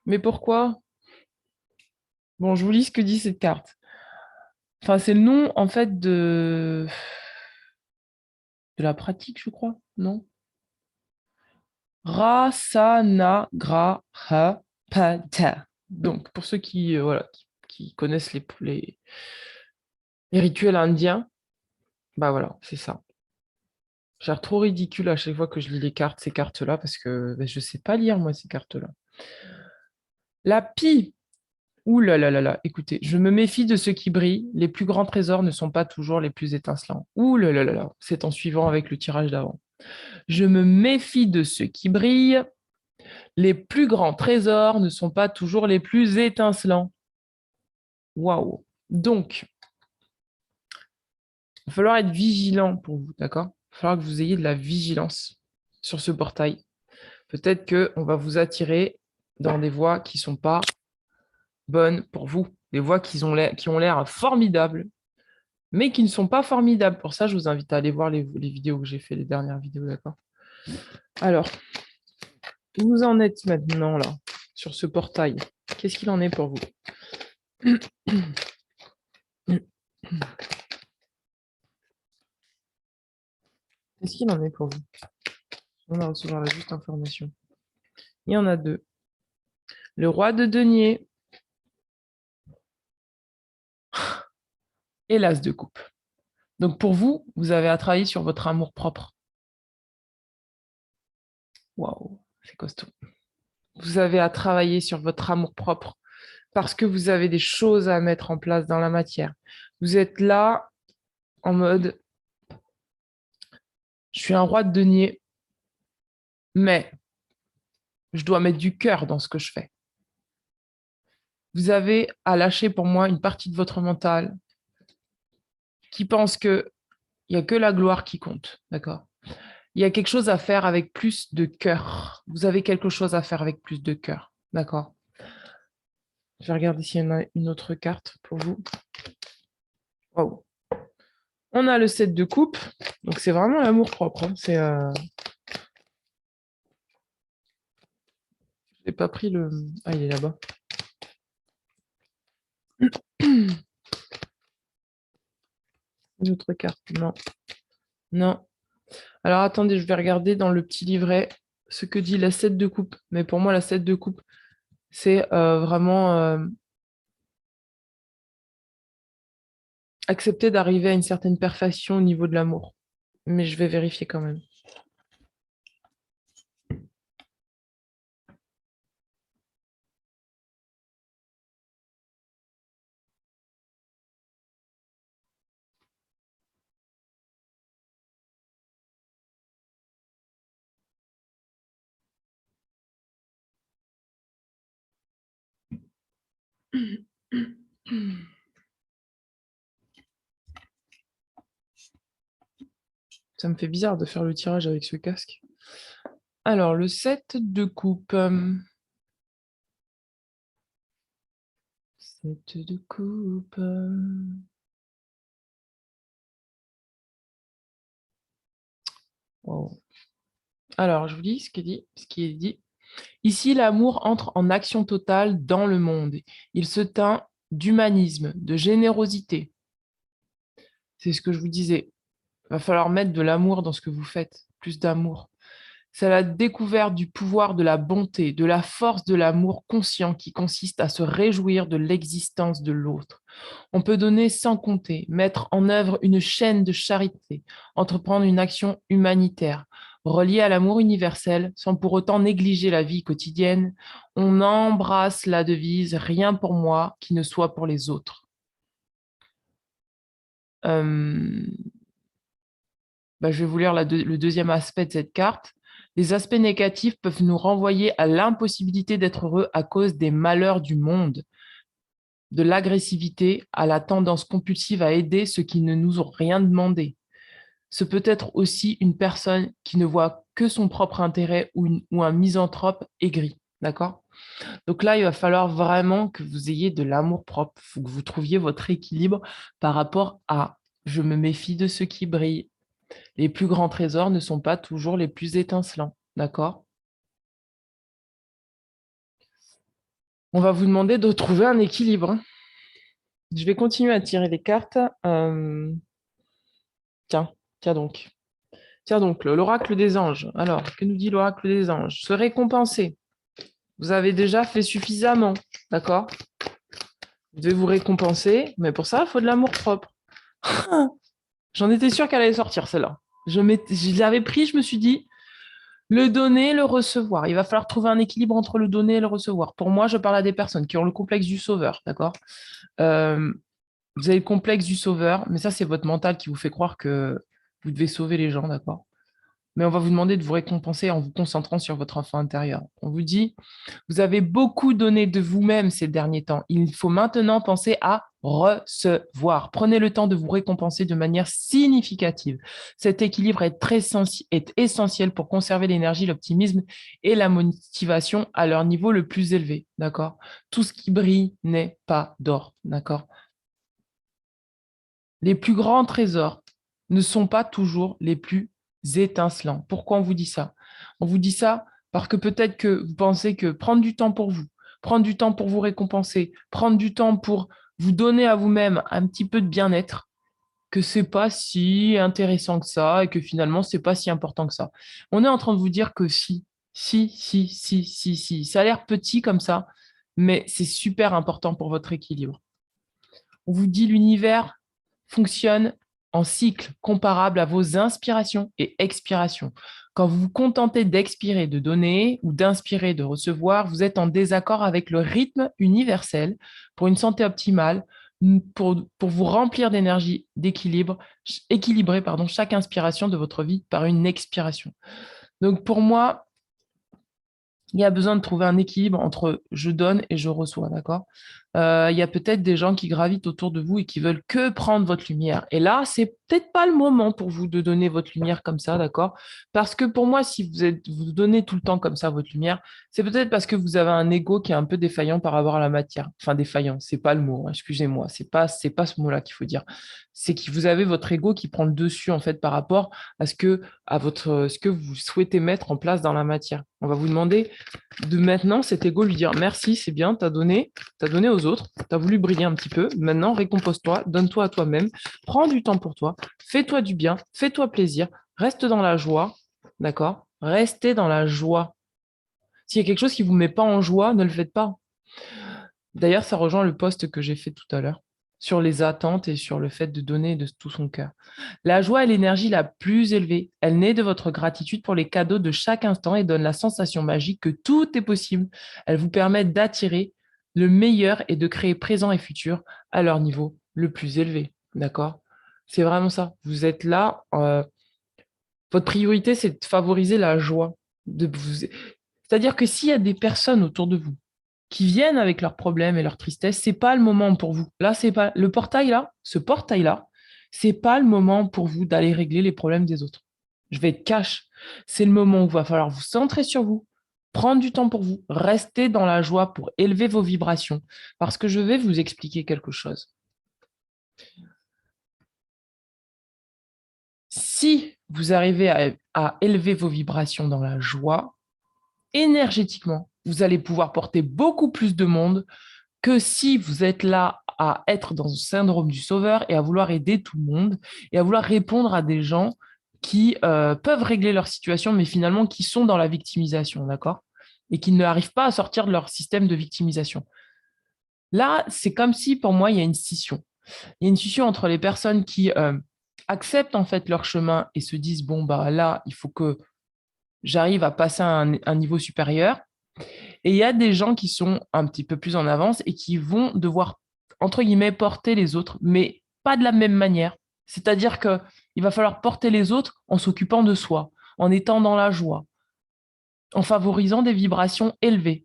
Mais pourquoi? Bon, je vous lis ce que dit cette carte. Enfin, c'est le nom, en fait, de la pratique, je crois, non? Rasanagrapada. Donc, pour ceux qui, voilà, qui connaissent Les rituels indiens, bah voilà, c'est ça. J'ai l'air trop ridicule à chaque fois que je lis les cartes, ces cartes-là, parce que je ne sais pas lire, moi, ces cartes-là. La pie. Ouh là là là là, écoutez, je me méfie de ceux qui brillent. Les plus grands trésors ne sont pas toujours les plus étincelants. Ouh là là là là, c'est en suivant avec le tirage d'avant. Je me méfie de ceux qui brillent. Les plus grands trésors ne sont pas toujours les plus étincelants. Waouh. Donc, il va falloir être vigilant pour vous, d'accord? Il va falloir que vous ayez de la vigilance sur ce portail. Peut-être qu'on va vous attirer dans des voies qui ne sont pas bonnes pour vous, des voies qui ont l'air formidables, mais qui ne sont pas formidables. Pour ça, je vous invite à aller voir les vidéos que j'ai fait, les dernières vidéos, d'accord? Alors, où vous en êtes maintenant, là, sur ce portail? Qu'est-ce qu'il en est pour vous? Qu'est-ce qu'il en est pour vous? On va recevoir la juste information. Il y en a deux. Le roi de denier et l'as de coupe. Donc pour vous, vous avez à travailler sur votre amour-propre. Waouh, c'est costaud. Vous avez à travailler sur votre amour-propre parce que vous avez des choses à mettre en place dans la matière. Vous êtes là en mode, je suis un roi de denier, mais je dois mettre du cœur dans ce que je fais. Vous avez à lâcher pour moi une partie de votre mental qui pense qu'il n'y a que la gloire qui compte, d'accord? Il y a quelque chose à faire avec plus de cœur. Vous avez quelque chose à faire avec plus de cœur, d'accord? Je vais regarder s'il y en a une autre carte pour vous. Wow. On a le 7 de coupe, donc c'est vraiment l'amour propre. Hein. Je n'ai pas pris le... Ah, il est là-bas. Une autre carte, non. Non. Alors attendez, je vais regarder dans le petit livret ce que dit la 7 de coupe. Mais pour moi, la 7 de coupe, c'est vraiment accepter d'arriver à une certaine perfection au niveau de l'amour. Mais je vais vérifier quand même. Ça me fait bizarre de faire le tirage avec ce casque. Alors, le 7 de coupe. 7 de coupe. Wow. Alors, je vous dis ce qui est dit. Ici, l'amour entre en action totale dans le monde. Il se teint d'humanisme, de générosité. C'est ce que je vous disais. Il va falloir mettre de l'amour dans ce que vous faites, plus d'amour. C'est la découverte du pouvoir de la bonté, de la force de l'amour conscient qui consiste à se réjouir de l'existence de l'autre. On peut donner sans compter, mettre en œuvre une chaîne de charité, entreprendre une action humanitaire, reliée à l'amour universel, sans pour autant négliger la vie quotidienne. On embrasse la devise « Rien pour moi qui ne soit pour les autres ». Je vais vous lire le deuxième aspect de cette carte. Les aspects négatifs peuvent nous renvoyer à l'impossibilité d'être heureux à cause des malheurs du monde, de l'agressivité à la tendance compulsive à aider ceux qui ne nous ont rien demandé. Ce peut être aussi une personne qui ne voit que son propre intérêt ou un misanthrope aigri. D'accord? Donc là, il va falloir vraiment que vous ayez de l'amour propre. Il faut que vous trouviez votre équilibre par rapport à je me méfie de ceux qui brillent. Les plus grands trésors ne sont pas toujours les plus étincelants. D'accord? On va vous demander de trouver un équilibre. Je vais continuer à tirer les cartes. Tiens, tiens donc. Tiens donc, l'oracle des anges. Alors, que nous dit l'oracle des anges? Se récompenser. Vous avez déjà fait suffisamment. D'accord? Vous devez vous récompenser, mais pour ça, il faut de l'amour propre. J'en étais sûre qu'elle allait sortir, celle-là. Je l'avais pris, je me suis dit, le donner, le recevoir. Il va falloir trouver un équilibre entre le donner et le recevoir. Pour moi, je parle à des personnes qui ont le complexe du sauveur, d'accord? Euh, Vous avez le complexe du sauveur, mais ça, c'est votre mental qui vous fait croire que vous devez sauver les gens, d'accord? Mais on va vous demander de vous récompenser en vous concentrant sur votre enfant intérieur. On vous dit, vous avez beaucoup donné de vous-même ces derniers temps. Il faut maintenant penser à recevoir. Prenez le temps de vous récompenser de manière significative. Cet équilibre est essentiel pour conserver l'énergie, l'optimisme et la motivation à leur niveau le plus élevé. D'accord? Tout ce qui brille n'est pas d'or. D'accord? Les plus grands trésors ne sont pas toujours les plus étincelants. Pourquoi on vous dit ça? On vous dit ça parce que peut-être que vous pensez que prendre du temps pour vous, prendre du temps pour vous récompenser, prendre du temps pour vous donner à vous-même un petit peu de bien-être, que c'est pas si intéressant que ça et que finalement c'est pas si important que ça. On est en train de vous dire que si. Ça a l'air petit comme ça, mais c'est super important pour votre équilibre. On vous dit l'univers fonctionne en cycle comparable à vos inspirations et expirations. Quand vous vous contentez d'expirer, de donner ou d'inspirer, de recevoir, vous êtes en désaccord avec le rythme universel pour une santé optimale, pour vous remplir d'énergie, équilibrer chaque inspiration de votre vie par une expiration. Donc pour moi, il y a besoin de trouver un équilibre entre je donne et je reçois, d'accord? Il y a peut-être des gens qui gravitent autour de vous et qui veulent que prendre votre lumière. Et là, c'est peut-être pas le moment pour vous de donner votre lumière comme ça, d'accord? Parce que pour moi, si vous donnez tout le temps comme ça votre lumière, c'est peut-être parce que vous avez un ego qui est un peu défaillant par rapport à la matière. Enfin, défaillant, c'est pas le mot, hein, excusez-moi, c'est pas ce mot-là qu'il faut dire. C'est que vous avez votre ego qui prend le dessus en fait par rapport à ce que vous souhaitez mettre en place dans la matière. On va vous demander de maintenant cet ego lui dire merci, c'est bien, t'as donné aux autres, t'as voulu briller un petit peu, maintenant récompose-toi, donne-toi à toi-même, prends du temps pour toi, fais-toi du bien, fais-toi plaisir, reste dans la joie, d'accord? Restez dans la joie. S'il y a quelque chose qui vous met pas en joie, ne le faites pas. D'ailleurs, ça rejoint le post que j'ai fait tout à l'heure sur les attentes et sur le fait de donner de tout son cœur. La joie est l'énergie la plus élevée. Elle naît de votre gratitude pour les cadeaux de chaque instant et donne la sensation magique que tout est possible. Elle vous permet d'attirer le meilleur et de créer présent et futur à leur niveau le plus élevé. D'accord? C'est vraiment ça. Vous êtes là. Votre priorité, c'est de favoriser la joie. C'est-à-dire que s'il y a des personnes autour de vous qui viennent avec leurs problèmes et leurs tristesses, c'est pas le moment pour vous. Là, c'est pas le portail là, ce portail là, c'est pas le moment pour vous d'aller régler les problèmes des autres. Je vais être cash. C'est le moment où il va falloir vous centrer sur vous, prendre du temps pour vous, rester dans la joie pour élever vos vibrations. Parce que je vais vous expliquer quelque chose. Si vous arrivez à élever vos vibrations dans la joie, énergétiquement, vous allez pouvoir porter beaucoup plus de monde que si vous êtes là à être dans le syndrome du sauveur et à vouloir aider tout le monde et à vouloir répondre à des gens qui peuvent régler leur situation, mais finalement qui sont dans la victimisation, d'accord? Et qui n'arrivent pas à sortir de leur système de victimisation. Là, c'est comme si, pour moi, il y a une scission. Il y a une scission entre les personnes qui acceptent en fait leur chemin et se disent, bon, bah là, il faut que j'arrive à passer à un niveau supérieur. Et il y a des gens qui sont un petit peu plus en avance et qui vont devoir, entre guillemets, porter les autres, mais pas de la même manière. C'est-à-dire qu'il va falloir porter les autres en s'occupant de soi, en étant dans la joie, en favorisant des vibrations élevées.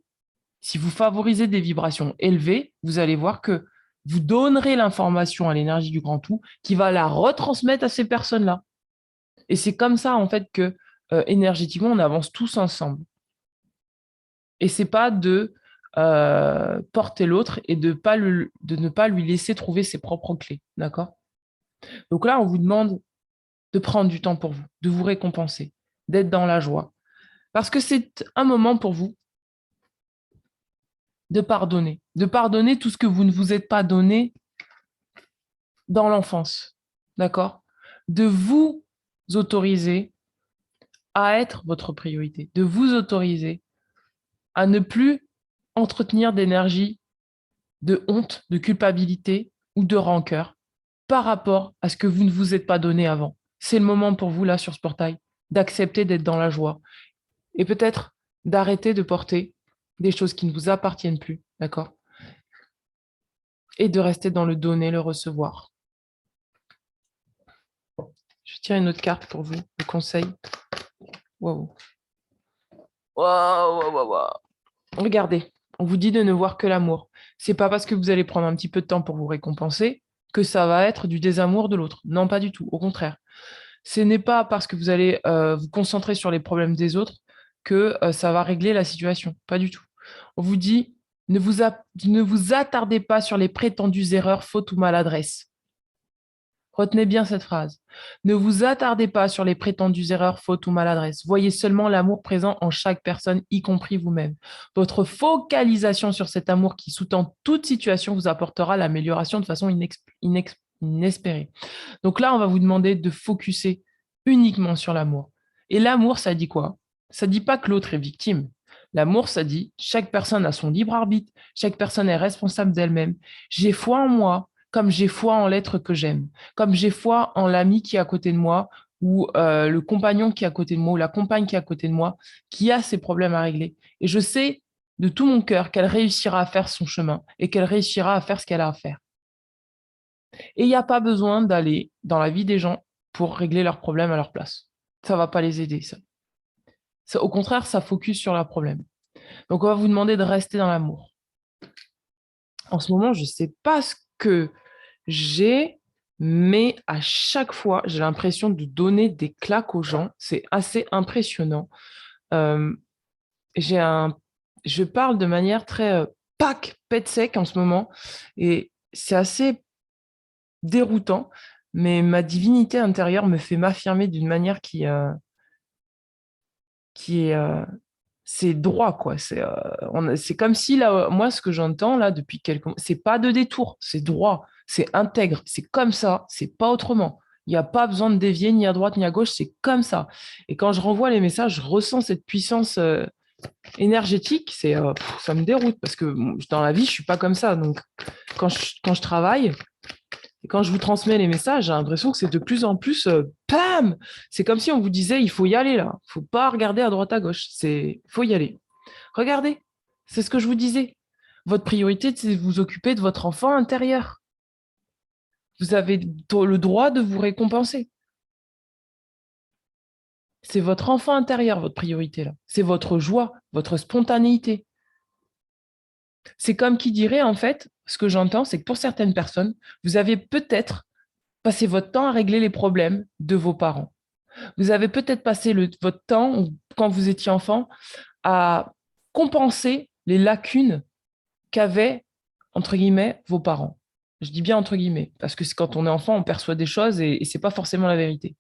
Si vous favorisez des vibrations élevées, vous allez voir que vous donnerez l'information à l'énergie du grand tout qui va la retransmettre à ces personnes-là. Et c'est comme ça, en fait, que énergétiquement, on avance tous ensemble. Et c'est pas de porter l'autre et de ne pas lui laisser trouver ses propres clés. D'accord? Donc là, on vous demande de prendre du temps pour vous, de vous récompenser, d'être dans la joie. Parce que c'est un moment pour vous de pardonner tout ce que vous ne vous êtes pas donné dans l'enfance. D'accord? De vous autoriser à être votre priorité, de vous autoriser à ne plus entretenir d'énergie de honte, de culpabilité ou de rancœur, par rapport à ce que vous ne vous êtes pas donné avant. C'est le moment pour vous, là, sur ce portail, d'accepter d'être dans la joie et peut-être d'arrêter de porter des choses qui ne vous appartiennent plus, d'accord? Et de rester dans le donner, le recevoir. Je tire une autre carte pour vous, le conseil. Waouh. Waouh, waouh, waouh, waouh. Regardez, on vous dit de ne voir que l'amour. C'est pas parce que vous allez prendre un petit peu de temps pour vous récompenser que ça va être du désamour de l'autre. Non, pas du tout. Au contraire. Ce n'est pas parce que vous allez vous concentrer sur les problèmes des autres que ça va régler la situation. Pas du tout. On vous dit, ne vous attardez pas sur les prétendues erreurs, fautes ou maladresses. Retenez bien cette phrase. Ne vous attardez pas sur les prétendues erreurs, fautes ou maladresses. Voyez seulement l'amour présent en chaque personne, y compris vous-même. Votre focalisation sur cet amour qui sous-tend toute situation vous apportera l'amélioration de façon inespérée. Donc là, on va vous demander de focuser uniquement sur l'amour. Et l'amour, ça dit quoi? Ça dit pas que l'autre est victime. L'amour, ça dit chaque personne a son libre arbitre, chaque personne est responsable d'elle-même. J'ai foi en moi, comme j'ai foi en l'être que j'aime, comme j'ai foi en l'ami qui est à côté de moi, ou le compagnon qui est à côté de moi, ou la compagne qui est à côté de moi, qui a ses problèmes à régler. Et je sais de tout mon cœur qu'elle réussira à faire son chemin et qu'elle réussira à faire ce qu'elle a à faire. Et il n'y a pas besoin d'aller dans la vie des gens pour régler leurs problèmes à leur place. Ça ne va pas les aider, ça. Au contraire, ça focus sur le problème. Donc, on va vous demander de rester dans l'amour. En ce moment, je ne sais pas ce que j'ai, mais à chaque fois, j'ai l'impression de donner des claques aux gens. C'est assez impressionnant. Euh, je parle de manière très pète sec en ce moment, et c'est assez déroutant, mais ma divinité intérieure me fait m'affirmer d'une manière qui est c'est droit, quoi. C'est comme si là, moi, ce que j'entends là depuis quelques mois, c'est pas de détour, c'est droit, c'est intègre, c'est comme ça, c'est pas autrement. Il n'y a pas besoin de dévier ni à droite ni à gauche, c'est comme ça. Et quand je renvoie les messages, je ressens cette puissance énergétique. Ça me déroute parce que dans la vie, je suis pas comme ça. Donc, quand je travaille, et quand je vous transmets les messages, j'ai l'impression que c'est de plus en plus, bam. C'est comme si on vous disait, il faut y aller là. Il ne faut pas regarder à droite à gauche. Il faut y aller. Regardez, c'est ce que je vous disais. Votre priorité, c'est de vous occuper de votre enfant intérieur. Vous avez le droit de vous récompenser. C'est votre enfant intérieur, votre priorité là. C'est votre joie, votre spontanéité. C'est comme qui dirait, en fait, ce que j'entends, c'est que pour certaines personnes, vous avez peut-être passé votre temps à régler les problèmes de vos parents. Vous avez peut-être passé votre temps, quand vous étiez enfant, à compenser les lacunes qu'avaient, entre guillemets, vos parents. Je dis bien entre guillemets, parce que quand on est enfant, on perçoit des choses et ce n'est pas forcément la vérité.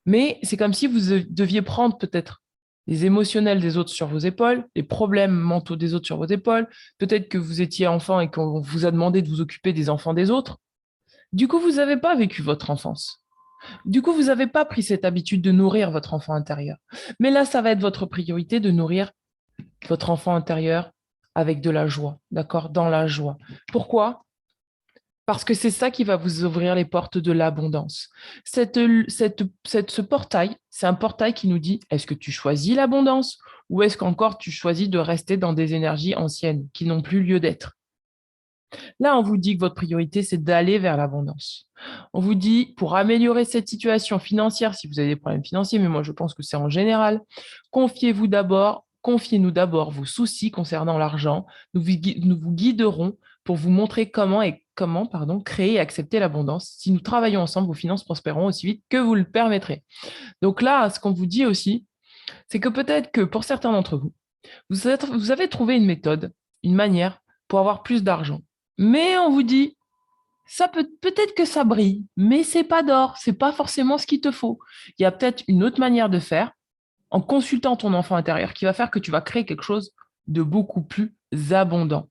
Mais c'est comme si vous deviez prendre peut-être les émotionnels des autres sur vos épaules, les problèmes mentaux des autres sur vos épaules. Peut-être que vous étiez enfant et qu'on vous a demandé de vous occuper des enfants des autres. Du coup, vous n'avez pas vécu votre enfance. Du coup, vous n'avez pas pris cette habitude de nourrir votre enfant intérieur. Mais là, ça va être votre priorité de nourrir votre enfant intérieur avec de la joie, d'accord? Dans la joie. Pourquoi? Parce que c'est ça qui va vous ouvrir les portes de l'abondance. Ce portail, c'est un portail qui nous dit, est-ce que tu choisis l'abondance ou est-ce qu'encore tu choisis de rester dans des énergies anciennes qui n'ont plus lieu d'être? Là, on vous dit que votre priorité, c'est d'aller vers l'abondance. On vous dit, pour améliorer cette situation financière, si vous avez des problèmes financiers, mais moi je pense que c'est en général, confiez-nous d'abord vos soucis concernant l'argent. Nous vous guiderons pour vous montrer comment créer et accepter l'abondance. Si nous travaillons ensemble, vos finances prospéreront aussi vite que vous le permettrez. Donc là, ce qu'on vous dit aussi, c'est que peut-être que pour certains d'entre vous, vous avez trouvé une méthode, une manière pour avoir plus d'argent. Mais on vous dit, ça peut-être que ça brille, mais c'est pas d'or, c'est pas forcément ce qu'il te faut. Il y a peut-être une autre manière de faire en consultant ton enfant intérieur qui va faire que tu vas créer quelque chose de beaucoup plus abondant.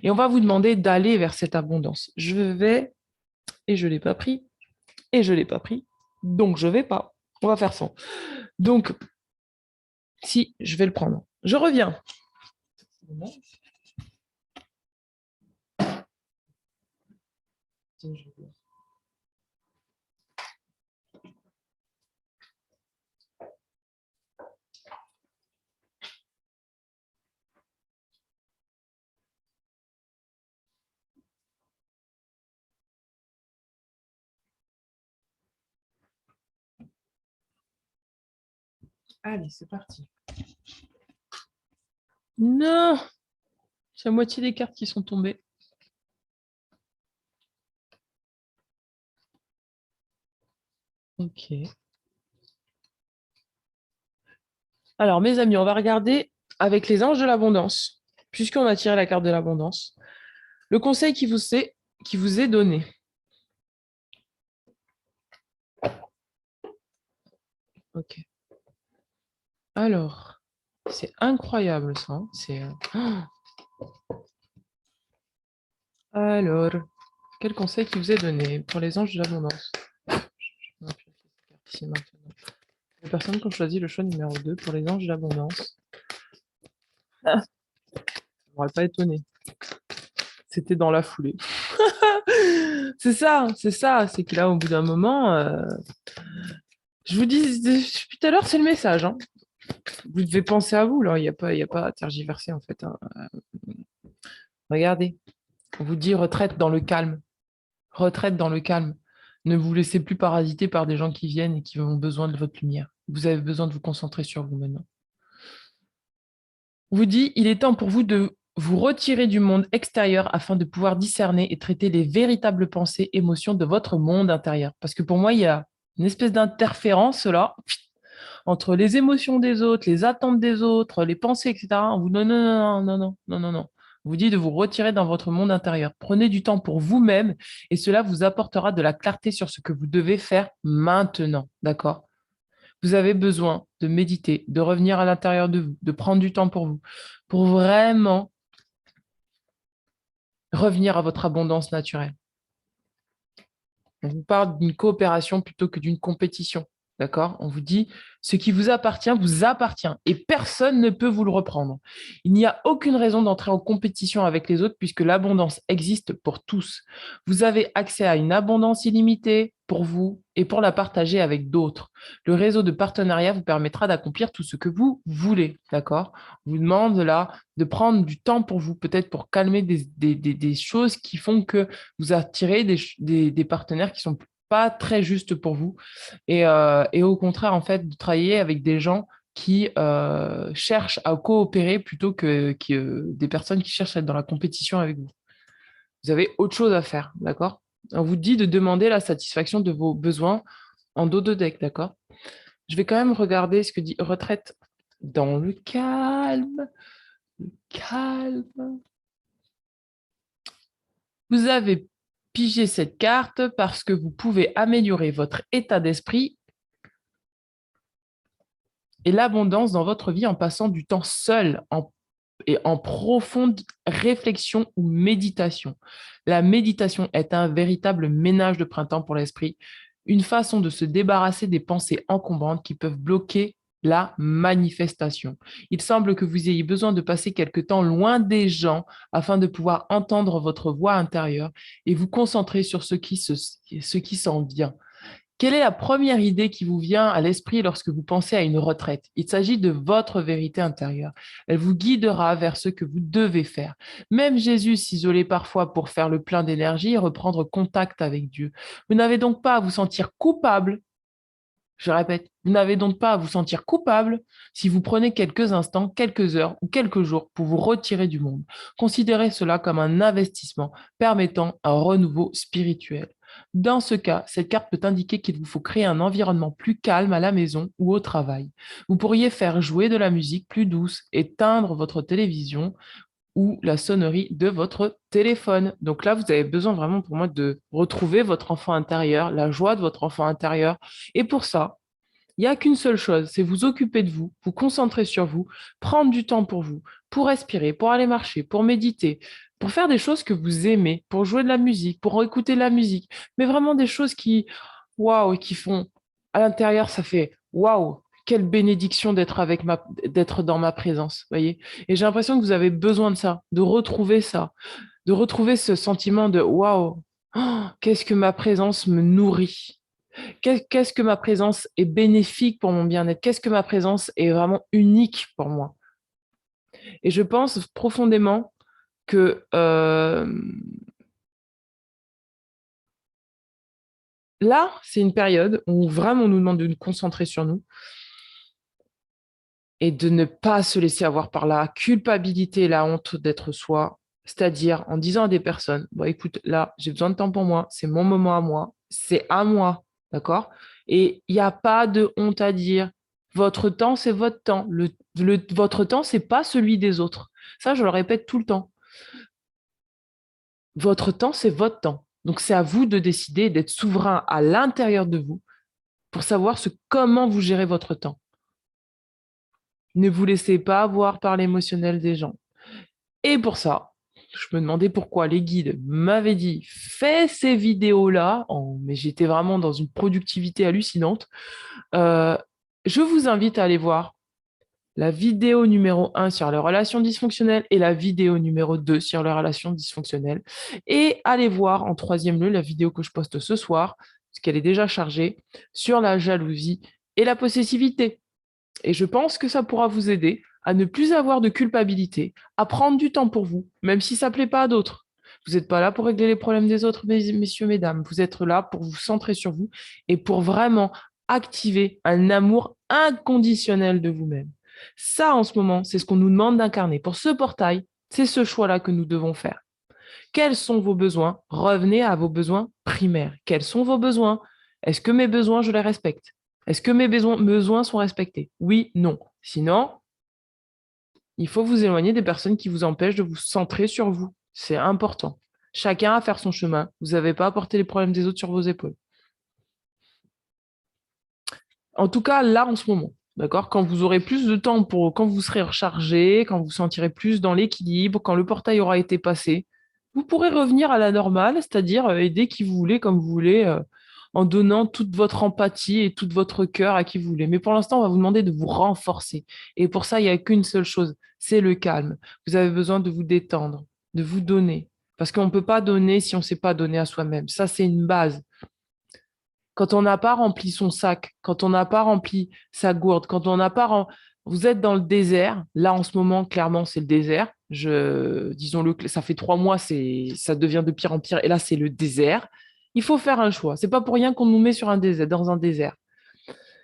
Et on va vous demander d'aller vers cette abondance. Je vais, et je l'ai pas pris, et je l'ai pas pris, donc je vais pas. On va faire ça. Donc, si, je vais le prendre. Je reviens. Allez, c'est parti. Non, c'est la moitié des cartes qui sont tombées. Ok. Alors, mes amis, on va regarder avec les anges de l'abondance, puisqu'on a tiré la carte de l'abondance, le conseil qui vous est donné. Ok. Alors, c'est incroyable ça. C'est. Alors, quel conseil qui vous est donné pour les anges de l'abondance? Ici, maintenant. Les personnes qui ont choisi le choix numéro 2 pour les anges de l'abondance. Ah, ça ne m'aurait pas étonné. C'était dans la foulée. C'est ça, c'est que là, au bout d'un moment, je vous dis depuis tout à l'heure, c'est le message. Hein. Vous devez penser à vous, là. Il y a pas à tergiverser, en fait. Hein. Regardez, on vous dit retraite dans le calme. Retraite dans le calme. Ne vous laissez plus parasiter par des gens qui viennent et qui ont besoin de votre lumière. Vous avez besoin de vous concentrer sur vous maintenant. On vous dit, il est temps pour vous de vous retirer du monde extérieur afin de pouvoir discerner et traiter les véritables pensées, émotions de votre monde intérieur. Parce que pour moi, il y a une espèce d'interférence là entre les émotions des autres, les attentes des autres, les pensées, etc. On vous dit non, non, non, non, non, non, non. On vous dit de vous retirer dans votre monde intérieur. Prenez du temps pour vous-même et cela vous apportera de la clarté sur ce que vous devez faire maintenant. D'accord? Vous avez besoin de méditer, de revenir à l'intérieur de vous, de prendre du temps pour vraiment revenir à votre abondance naturelle. On vous parle d'une coopération plutôt que d'une compétition. D'accord? On vous dit, ce qui vous appartient et personne ne peut vous le reprendre. Il n'y a aucune raison d'entrer en compétition avec les autres puisque l'abondance existe pour tous. Vous avez accès à une abondance illimitée pour vous et pour la partager avec d'autres. Le réseau de partenariat vous permettra d'accomplir tout ce que vous voulez. D'accord? On vous demande là de prendre du temps pour vous, peut-être pour calmer des choses qui font que vous attirez des partenaires qui sont pas très justes pour vous et au contraire, en fait, de travailler avec des gens qui cherchent à coopérer plutôt que des personnes qui cherchent à être dans la compétition avec vous. Vous avez autre chose à faire, d'accord? On vous dit de demander la satisfaction de vos besoins en dos de deck, d'accord? Je vais quand même regarder ce que dit retraite dans le calme. Calme. Vous avez pigé cette carte parce que vous pouvez améliorer votre état d'esprit et l'abondance dans votre vie en passant du temps seul et en profonde réflexion ou méditation. La méditation est un véritable ménage de printemps pour l'esprit, une façon de se débarrasser des pensées encombrantes qui peuvent bloquer la manifestation. Il semble que vous ayez besoin de passer quelque temps loin des gens afin de pouvoir entendre votre voix intérieure et vous concentrer sur ce qui s'en vient. Quelle est la première idée qui vous vient à l'esprit lorsque vous pensez à une retraite? Il s'agit de votre vérité intérieure. Elle vous guidera vers ce que vous devez faire. Même Jésus s'isolait parfois pour faire le plein d'énergie et reprendre contact avec Dieu. Vous n'avez donc pas à vous sentir coupable. Je répète, vous n'avez donc pas à vous sentir coupable si vous prenez quelques instants, quelques heures ou quelques jours pour vous retirer du monde. Considérez cela comme un investissement permettant un renouveau spirituel. Dans ce cas, cette carte peut indiquer qu'il vous faut créer un environnement plus calme à la maison ou au travail. Vous pourriez faire jouer de la musique plus douce, éteindre votre télévision ou la sonnerie de votre téléphone. Donc là, vous avez besoin vraiment pour moi de retrouver votre enfant intérieur, la joie de votre enfant intérieur. Et pour ça, il n'y a qu'une seule chose, c'est vous occuper de vous, vous concentrer sur vous, prendre du temps pour vous, pour respirer, pour aller marcher, pour méditer, pour faire des choses que vous aimez, pour jouer de la musique, pour écouter de la musique, mais vraiment des choses qui, waouh, qui font à l'intérieur, ça fait waouh, quelle bénédiction d'être dans ma présence, voyez. Et j'ai l'impression que vous avez besoin de ça, de retrouver ce sentiment de waouh, oh, qu'est-ce que ma présence me nourrit. Qu'est-ce que ma présence est bénéfique pour mon bien-être? Qu'est-ce que ma présence est vraiment unique pour moi? Et je pense profondément que là, c'est une période où vraiment on nous demande de nous concentrer sur nous. et de ne pas se laisser avoir par la culpabilité et la honte d'être soi, c'est-à-dire en disant à des personnes, bon, écoute, là, j'ai besoin de temps pour moi, c'est mon moment à moi, c'est à moi, d'accord? Et il n'y a pas de honte à dire. Votre temps, c'est votre temps. Votre temps, c'est pas celui des autres. Ça, je le répète tout le temps. Votre temps, c'est votre temps. Donc, c'est à vous de décider d'être souverain à l'intérieur de vous pour savoir comment vous gérez votre temps. Ne vous laissez pas avoir par l'émotionnel des gens. Et pour ça, je me demandais pourquoi les guides m'avaient dit fais ces vidéos-là, mais j'étais vraiment dans une productivité hallucinante. Je vous invite à aller voir la vidéo numéro 1 sur les relations dysfonctionnelles et la vidéo numéro 2 sur les relations dysfonctionnelles. Et allez voir en troisième lieu la vidéo que je poste ce soir, parce qu'elle est déjà chargée, sur la jalousie et la possessivité. Et je pense que ça pourra vous aider à ne plus avoir de culpabilité, à prendre du temps pour vous, même si ça ne plaît pas à d'autres. Vous n'êtes pas là pour régler les problèmes des autres, messieurs, mesdames. Vous êtes là pour vous centrer sur vous et pour vraiment activer un amour inconditionnel de vous-même. Ça, en ce moment, c'est ce qu'on nous demande d'incarner. Pour ce portail, c'est ce choix-là que nous devons faire. Quels sont vos besoins? Revenez à vos besoins primaires. Quels sont vos besoins? Est-ce que mes besoins, je les respecte? Est-ce que mes besoins sont respectés? Oui, non. Sinon, il faut vous éloigner des personnes qui vous empêchent de vous centrer sur vous. C'est important. Chacun a à faire son chemin. Vous n'avez pas à porter les problèmes des autres sur vos épaules. En tout cas, là, en ce moment, d'accord? Quand vous aurez plus de temps quand vous serez rechargé, quand vous sentirez plus dans l'équilibre, quand le portail aura été passé, vous pourrez revenir à la normale, c'est-à-dire aider qui vous voulez, comme vous voulez, en donnant toute votre empathie et tout votre cœur à qui vous voulez. Mais pour l'instant, on va vous demander de vous renforcer. Et pour ça, il n'y a qu'une seule chose, c'est le calme. Vous avez besoin de vous détendre, de vous donner. Parce qu'on ne peut pas donner si on ne s'est pas donné à soi-même. Ça, c'est une base. Quand on n'a pas rempli son sac, quand on n'a pas rempli sa gourde, quand on n'a pas vous êtes dans le désert. Là, en ce moment, clairement, c'est le désert. Disons-le, ça fait 3 mois, ça devient de pire en pire. Et là, c'est le désert. Il faut faire un choix. C'est pas pour rien qu'on nous met sur dans un désert.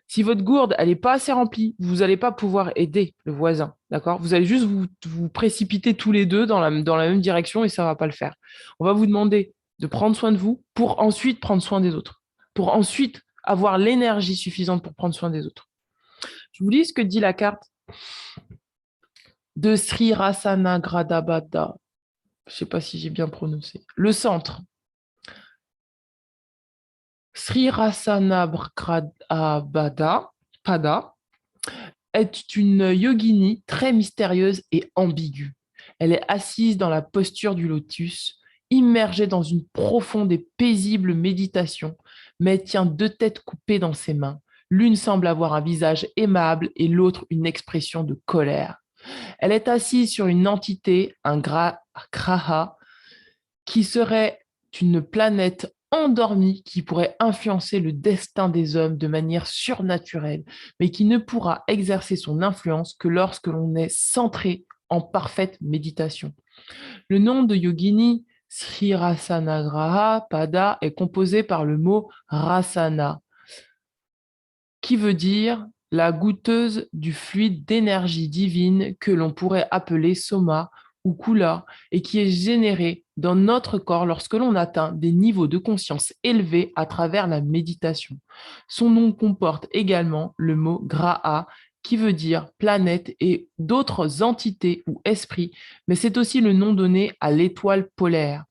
Si votre gourde, elle n'est pas assez remplie, vous n'allez pas pouvoir aider le voisin. D'accord? Vous allez juste vous précipiter tous les deux dans la même direction et ça ne va pas le faire. On va vous demander de prendre soin de vous pour ensuite prendre soin des autres. Pour ensuite avoir l'énergie suffisante pour prendre soin des autres. Je vous lis ce que dit la carte de Sri Rasanagradabada. Je ne sais pas si j'ai bien prononcé. Le centre. Sri Rasanagradabada est une yogini très mystérieuse et ambiguë. Elle est assise dans la posture du lotus, immergée dans une profonde et paisible méditation, mais tient 2 têtes coupées dans ses mains. L'une semble avoir un visage aimable et l'autre une expression de colère. Elle est assise sur une entité, un graha, qui serait une planète endormie qui pourrait influencer le destin des hommes de manière surnaturelle, mais qui ne pourra exercer son influence que lorsque l'on est centré en parfaite méditation. Le nom de Yogini Sri Rasanagraha Pada est composé par le mot Rasana, qui veut dire la goûteuse du fluide d'énergie divine que l'on pourrait appeler Soma ou Kula et qui est généré dans notre corps lorsque l'on atteint des niveaux de conscience élevés à travers la méditation. Son nom comporte également le mot Graha qui veut dire planète et d'autres entités ou esprits, mais c'est aussi le nom donné à l'étoile polaire.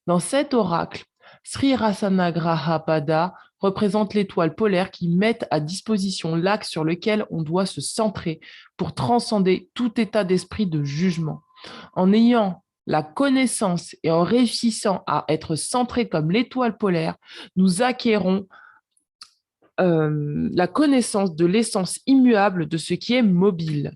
Dans cet oracle, Sri Rasanagrahapada représente l'étoile polaire qui met à disposition l'axe sur lequel on doit se centrer pour transcender tout état d'esprit de jugement. En ayant la connaissance et en réussissant à être centré comme l'étoile polaire, nous acquérons la connaissance de l'essence immuable de ce qui est mobile.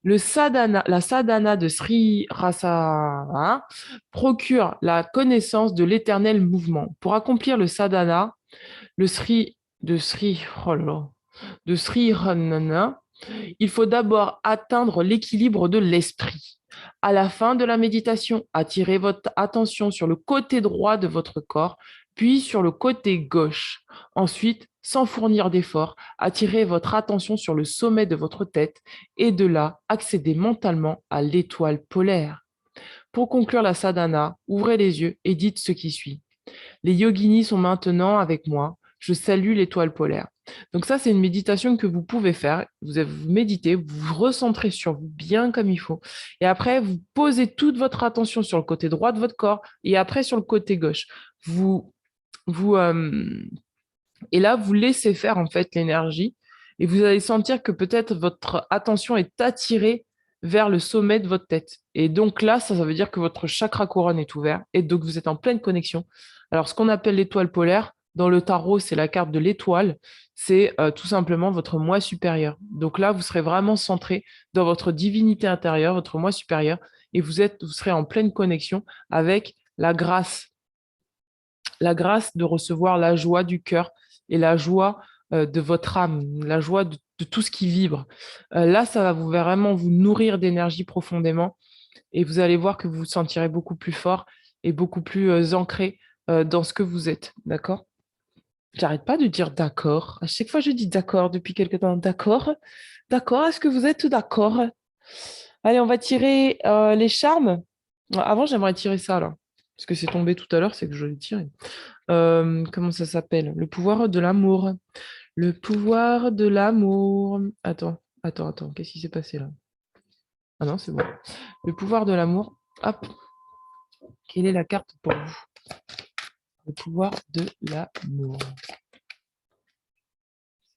La sadhana de Sri Rasa procure la connaissance de l'éternel mouvement. Pour accomplir le sadhana, le Sri de Sri Ranana, il faut d'abord atteindre l'équilibre de l'esprit. À la fin de la méditation, attirez votre attention sur le côté droit de votre corps, puis sur le côté gauche. Ensuite, sans fournir d'efforts, attirez votre attention sur le sommet de votre tête et de là, accédez mentalement à l'étoile polaire. Pour conclure la sadhana, ouvrez les yeux et dites ce qui suit. Les yoginis sont maintenant avec moi. Je salue l'étoile polaire. Donc ça, c'est une méditation que vous pouvez faire. Vous méditez, vous vous recentrez sur vous bien comme il faut. Et après, vous posez toute votre attention sur le côté droit de votre corps et après sur le côté gauche. Vous, vous, et là, vous laissez faire en fait l'énergie et vous allez sentir que peut-être votre attention est attirée vers le sommet de votre tête. Et donc là, ça veut dire que votre chakra couronne est ouvert et donc vous êtes en pleine connexion. Alors, ce qu'on appelle l'étoile polaire, dans le tarot, c'est la carte de l'étoile, c'est tout simplement votre moi supérieur. Donc là, vous serez vraiment centré dans votre divinité intérieure, votre moi supérieur, et vous serez en pleine connexion avec la grâce de recevoir la joie du cœur et la joie de votre âme, la joie de tout ce qui vibre. Là, ça va vraiment vous nourrir d'énergie profondément et vous allez voir que vous vous sentirez beaucoup plus fort et beaucoup plus ancré dans ce que vous êtes. D'accord? J'arrête pas de dire d'accord. À chaque fois, je dis d'accord depuis quelque temps. D'accord? D'accord? Est-ce que vous êtes d'accord? Allez, on va tirer les charmes. Avant, j'aimerais tirer ça, là. Parce que c'est tombé tout à l'heure, c'est que je l'ai tiré. Comment ça s'appelle? Le pouvoir de l'amour. Le pouvoir de l'amour. Attends. Qu'est-ce qui s'est passé là? Ah non, c'est bon. Le pouvoir de l'amour. Hop. Quelle est la carte pour vous? Le pouvoir de l'amour.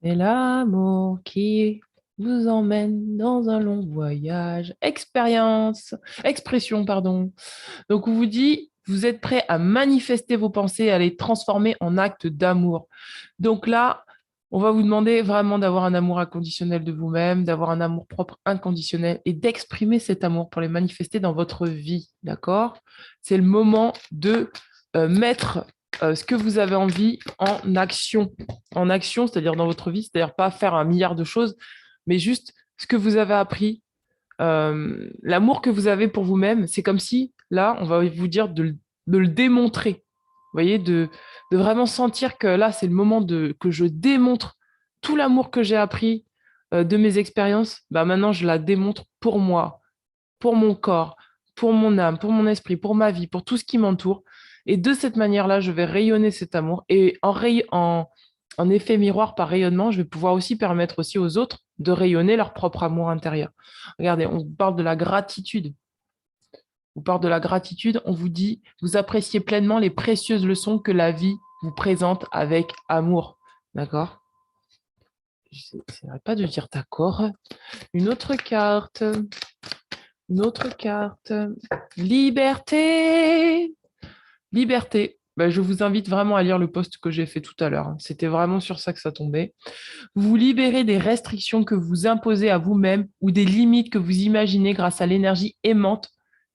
C'est l'amour qui vous emmène dans un long voyage. Expression, pardon. Donc, on vous dit, vous êtes prêt à manifester vos pensées, à les transformer en actes d'amour. Donc là, on va vous demander vraiment d'avoir un amour inconditionnel de vous-même, d'avoir un amour propre inconditionnel et d'exprimer cet amour pour les manifester dans votre vie, d'accord? C'est le moment de mettre ce que vous avez envie en action, c'est-à-dire dans votre vie, c'est-à-dire pas faire un milliard de choses, mais juste ce que vous avez appris, l'amour que vous avez pour vous-même, c'est comme si, là, on va vous dire de le démontrer. Vous voyez, de vraiment sentir que là, c'est le moment que je démontre tout l'amour que j'ai appris de mes expériences. Bah, maintenant, je la démontre pour moi, pour mon corps, pour mon âme, pour mon esprit, pour ma vie, pour tout ce qui m'entoure. Et de cette manière-là, je vais rayonner cet amour. Et en effet miroir par rayonnement, je vais pouvoir aussi permettre aussi aux autres de rayonner leur propre amour intérieur. Regardez, on parle de la gratitude. On parle de la gratitude, on vous dit, vous appréciez pleinement les précieuses leçons que la vie vous présente avec amour. D'accord? Je n'arrête pas de dire d'accord. Une autre carte. Une autre carte. Liberté. Liberté. Ben, je vous invite vraiment à lire le post que j'ai fait tout à l'heure. C'était vraiment sur ça que ça tombait. Vous vous libérez des restrictions que vous imposez à vous-même ou des limites que vous imaginez grâce à l'énergie aimante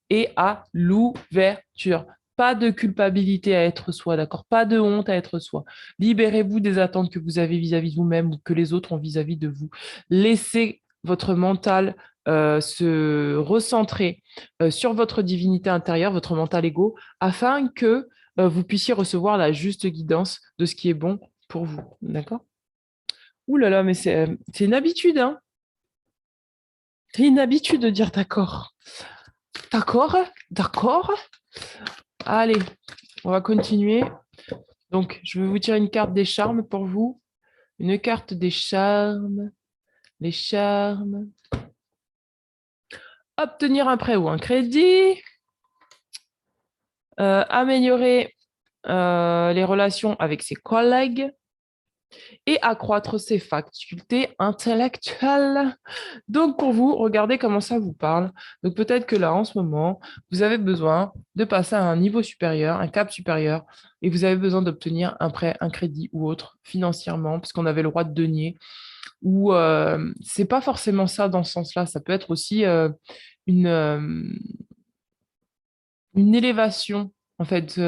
et à l'ouverture. Pas de culpabilité à être soi, d'accord? Pas de honte à être soi. Libérez-vous des attentes que vous avez vis-à-vis de vous-même ou que les autres ont vis-à-vis de vous. Laissez votre mental se recentrer sur votre divinité intérieure, votre mental égo, afin que vous puissiez recevoir la juste guidance de ce qui est bon pour vous. D'accord? Ouh là là, mais c'est une habitude, hein? C'est une habitude de dire d'accord. D'accord? D'accord? Allez, on va continuer. Donc, je vais vous tirer une carte des charmes pour vous. Une carte des charmes. Les charmes. Obtenir un prêt ou un crédit. Améliorer les relations avec ses collègues. Et accroître ses facultés intellectuelles. Donc, pour vous, regardez comment ça vous parle. Donc, peut-être que là, en ce moment, vous avez besoin de passer à un niveau supérieur, un cap supérieur, et vous avez besoin d'obtenir un prêt, un crédit ou autre financièrement, parce qu'on avait le droit de denier. Ou c'est pas forcément ça dans ce sens-là. Ça peut être aussi une, euh, une élévation, en fait.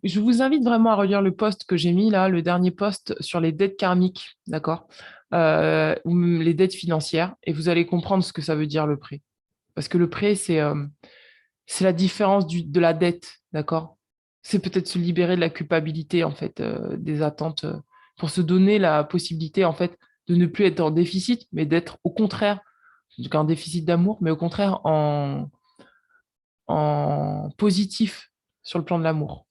Je vous invite vraiment à relire le post que j'ai mis là, le dernier post sur les dettes karmiques, d'accord? Ou les dettes financières, et vous allez comprendre ce que ça veut dire le prêt. Parce que le prêt, c'est la différence de la dette, d'accord? C'est peut-être se libérer de la culpabilité, en fait, des attentes, pour se donner la possibilité, en fait, de ne plus être en déficit, mais d'être au contraire, donc un déficit d'amour, mais au contraire en positif sur le plan de l'amour.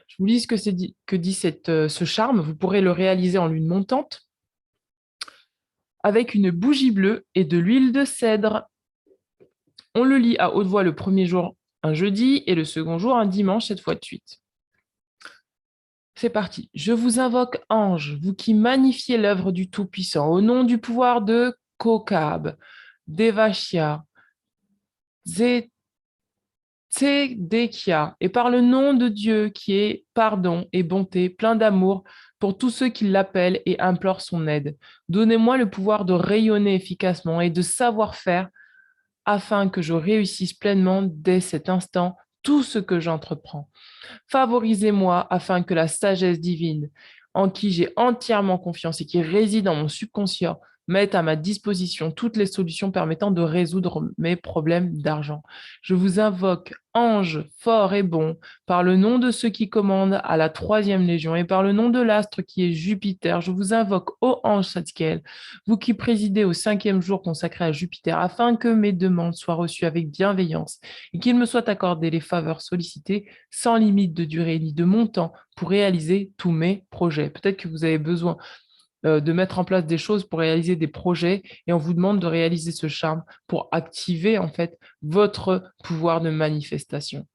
Je vous lis ce que, que dit ce charme. Vous pourrez le réaliser en lune montante avec une bougie bleue et de l'huile de cèdre. On le lit à haute voix le premier jour, un jeudi, et le second jour, un dimanche, cette fois de suite. C'est parti. Je vous invoque, ange, vous qui magnifiez l'œuvre du Tout-Puissant, au nom du pouvoir de Kokab, Devashia, Tsedekia, et par le nom de Dieu qui est pardon et bonté, plein d'amour pour tous ceux qui l'appellent et implorent son aide. Donnez-moi le pouvoir de rayonner efficacement et de savoir faire afin que je réussisse pleinement dès cet instant tout ce que j'entreprends. Favorisez-moi afin que la sagesse divine, en qui j'ai entièrement confiance et qui réside dans mon subconscient, mette à ma disposition toutes les solutions permettant de résoudre mes problèmes d'argent. Je vous invoque, ange fort et bon, par le nom de ceux qui commandent à la troisième légion et par le nom de l'astre qui est Jupiter, je vous invoque, ô ange Satkiel, vous qui présidez au cinquième jour consacré à Jupiter, afin que mes demandes soient reçues avec bienveillance et qu'il me soit accordé les faveurs sollicitées sans limite de durée ni de montant pour réaliser tous mes projets. Peut-être que vous avez besoin de mettre en place des choses pour réaliser des projets et on vous demande de réaliser ce charme pour activer en fait votre pouvoir de manifestation.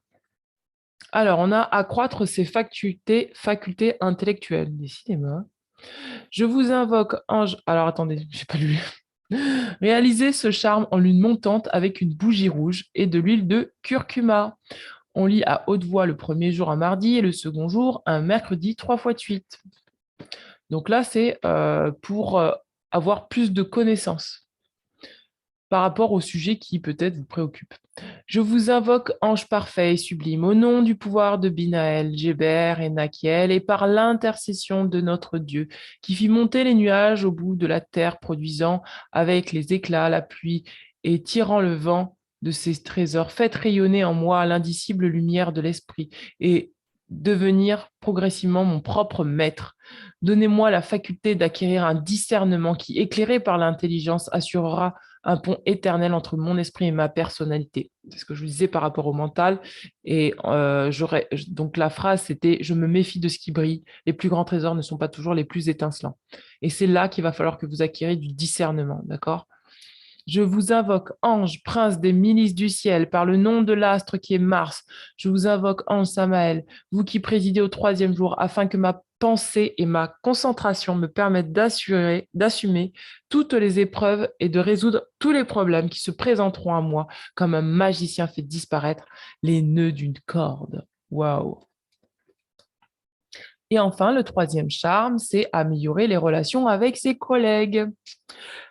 Alors, on a accroître ses facultés intellectuelles. Décidément. Je vous invoque, ange. Alors, attendez, j'ai pas lu. Réalisez ce charme en lune montante avec une bougie rouge et de l'huile de curcuma. On lit à haute voix le premier jour un mardi et le second jour un mercredi 3 fois de suite. Donc là, c'est pour avoir plus de connaissances par rapport au sujet qui peut-être vous préoccupe. Je vous invoque, ange parfait et sublime, au nom du pouvoir de Binaël, Géber et Nakiel, et par l'intercession de notre Dieu, qui fit monter les nuages au bout de la terre, produisant avec les éclats, la pluie, et tirant le vent de ses trésors, faites rayonner en moi l'indicible lumière de l'esprit, et devenir progressivement mon propre maître. Donnez-moi la faculté d'acquérir un discernement qui, éclairé par l'intelligence, assurera un pont éternel entre mon esprit et ma personnalité. C'est ce que je vous disais par rapport au mental. Et donc la phrase, c'était « Je me méfie de ce qui brille. Les plus grands trésors ne sont pas toujours les plus étincelants. » Et c'est là qu'il va falloir que vous acquériez du discernement, d'accord ? Je vous invoque, ange, prince des milices du ciel, par le nom de l'astre qui est Mars. Je vous invoque, ange Samaël, vous qui présidez au troisième jour, afin que ma pensée et ma concentration me permettent d'assumer toutes les épreuves et de résoudre tous les problèmes qui se présenteront à moi, comme un magicien fait disparaître les nœuds d'une corde. Waouh! Et enfin, le troisième charme, c'est améliorer les relations avec ses collègues.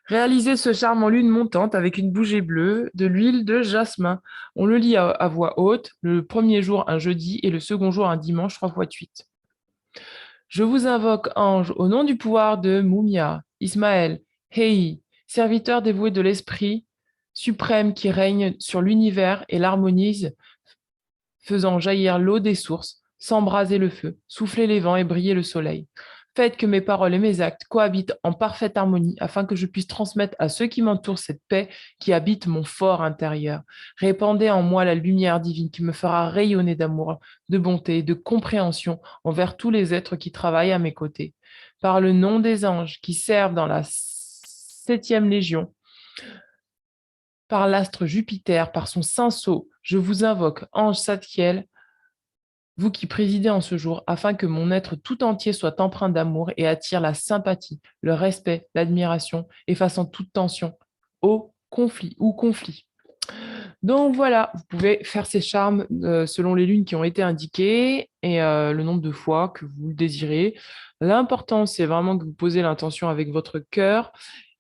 Réaliser ce charme en lune montante avec une bougie bleue, de l'huile de jasmin. On le lit à voix haute, le premier jour un jeudi et le second jour un dimanche 3 fois de suite. Je vous invoque, ange, au nom du pouvoir de Mumia, Ismaël, Hei, serviteur dévoué de l'Esprit suprême qui règne sur l'univers et l'harmonise, faisant jaillir l'eau des sources, s'embraser le feu, souffler les vents et briller le soleil. Faites que mes paroles et mes actes cohabitent en parfaite harmonie afin que je puisse transmettre à ceux qui m'entourent cette paix qui habite mon fort intérieur. Répandez en moi la lumière divine qui me fera rayonner d'amour, de bonté et de compréhension envers tous les êtres qui travaillent à mes côtés. Par le nom des anges qui servent dans la 7e légion, par l'astre Jupiter, par son saint sceau, je vous invoque, ange Satkiel, vous qui présidez en ce jour, afin que mon être tout entier soit empreint d'amour et attire la sympathie, le respect, l'admiration, effaçant toute tension au conflit ou conflit. Donc voilà, vous pouvez faire ces charmes selon les lunes qui ont été indiquées et le nombre de fois que vous le désirez. L'important, c'est vraiment que vous posez l'intention avec votre cœur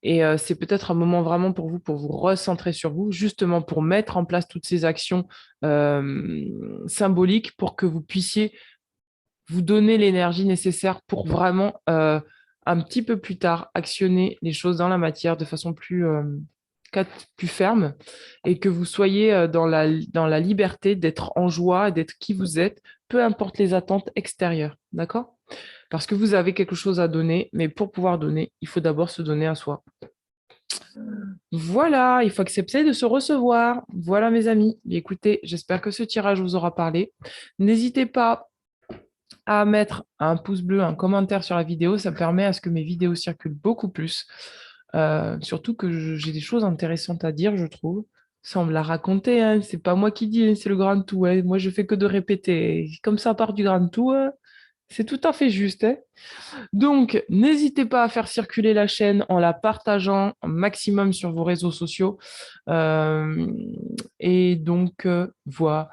et c'est peut-être un moment vraiment pour vous recentrer sur vous, justement pour mettre en place toutes ces actions symboliques pour que vous puissiez vous donner l'énergie nécessaire pour vraiment un petit peu plus tard actionner les choses dans la matière de façon plus ferme et que vous soyez dans la liberté d'être en joie et d'être qui vous êtes peu importe les attentes extérieures, d'accord? Parce que vous avez quelque chose à donner, mais pour pouvoir donner, il faut d'abord se donner à soi. Voilà, il faut accepter de se recevoir. Voilà, mes amis. Écoutez, j'espère que ce tirage vous aura parlé. N'hésitez pas à mettre un pouce bleu, un commentaire sur la vidéo. Ça permet à ce que mes vidéos circulent beaucoup plus. Surtout que j'ai des choses intéressantes à dire, je trouve. Sans me la raconter, hein. C'est pas moi qui dis, hein, c'est le grand tout, hein. Moi, je fais que de répéter. Comme ça part du grand tout, hein, c'est tout à fait juste, hein. Donc, n'hésitez pas à faire circuler la chaîne en la partageant un maximum sur vos réseaux sociaux. Euh, et donc, voilà.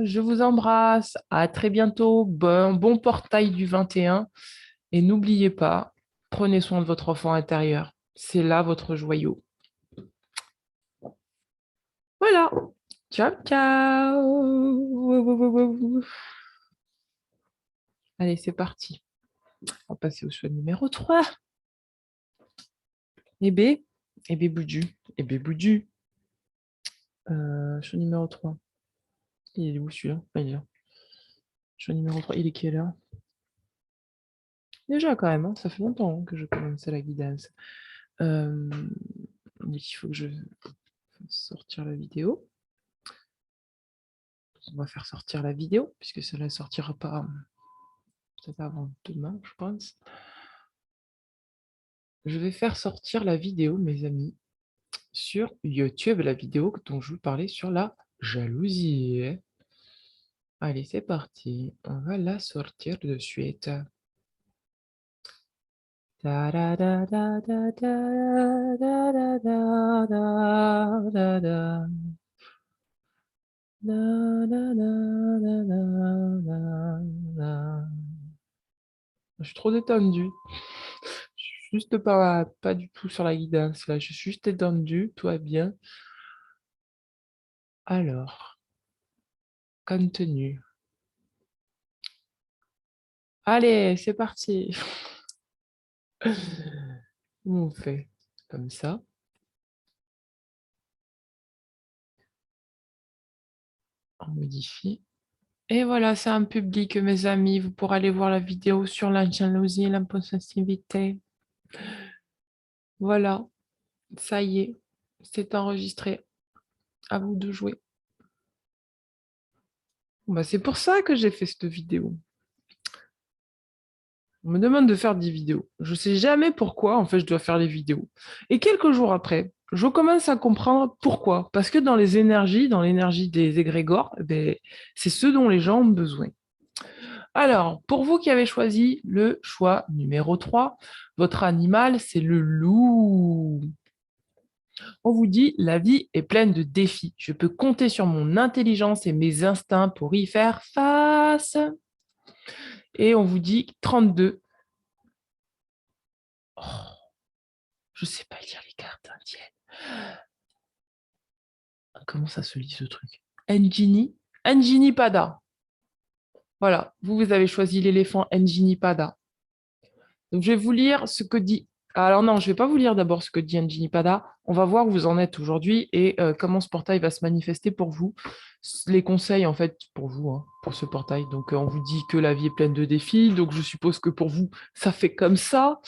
Je vous embrasse. À très bientôt. Bon portail du 21. Et n'oubliez pas, prenez soin de votre enfant intérieur. C'est là votre joyau. Voilà. Ciao, ciao. Allez, c'est parti. On va passer au choix numéro 3. Ébé, Ébé Boudu, Ébé Boudu. Choix numéro 3. Il est où celui-là? Ah, il est là. Choix numéro 3, il est quelle heure? Déjà quand même, hein, ça fait longtemps que je commence la guidance. Il faut que je fasse sortir la vidéo. On va faire sortir la vidéo, puisque cela ne sortira pas peut-être avant demain, je pense. Je vais faire sortir la vidéo, mes amis, sur YouTube, la vidéo dont je vous parlais sur la jalousie. Allez, c'est parti. On va la sortir de suite. Je suis trop détendu. Je suis juste pas du tout sur la guidance là. Je suis juste détendu, tout va bien. Alors, contenu. Allez, c'est parti. On fait comme ça. On modifie. Et voilà, c'est un public, mes amis. Vous pourrez aller voir la vidéo sur la jalousie et l'impossessivité. Voilà, ça y est, c'est enregistré. À vous de jouer. Bah, c'est pour ça que j'ai fait cette vidéo. On me demande de faire des vidéos. Je ne sais jamais pourquoi, en fait, je dois faire les vidéos. Et quelques jours après, je commence à comprendre pourquoi. Parce que dans l'énergie des égrégores, c'est ce dont les gens ont besoin. Alors, pour vous qui avez choisi le choix numéro 3, votre animal, c'est le loup. On vous dit, la vie est pleine de défis. Je peux compter sur mon intelligence et mes instincts pour y faire face. Et on vous dit 32. Oh, je ne sais pas lire les cartes indiennes. Comment ça se lit ce truc? Engini? Engini Pada. Voilà, vous avez choisi l'éléphant Engini Pada. Donc, je vais vous lire ce que dit... Alors non, je ne vais pas vous lire d'abord ce que dit Engini Pada. On va voir où vous en êtes aujourd'hui et comment ce portail va se manifester pour vous. Les conseils, en fait, pour vous, hein, pour ce portail. Donc, on vous dit que la vie est pleine de défis. Donc, je suppose que pour vous, ça fait comme ça.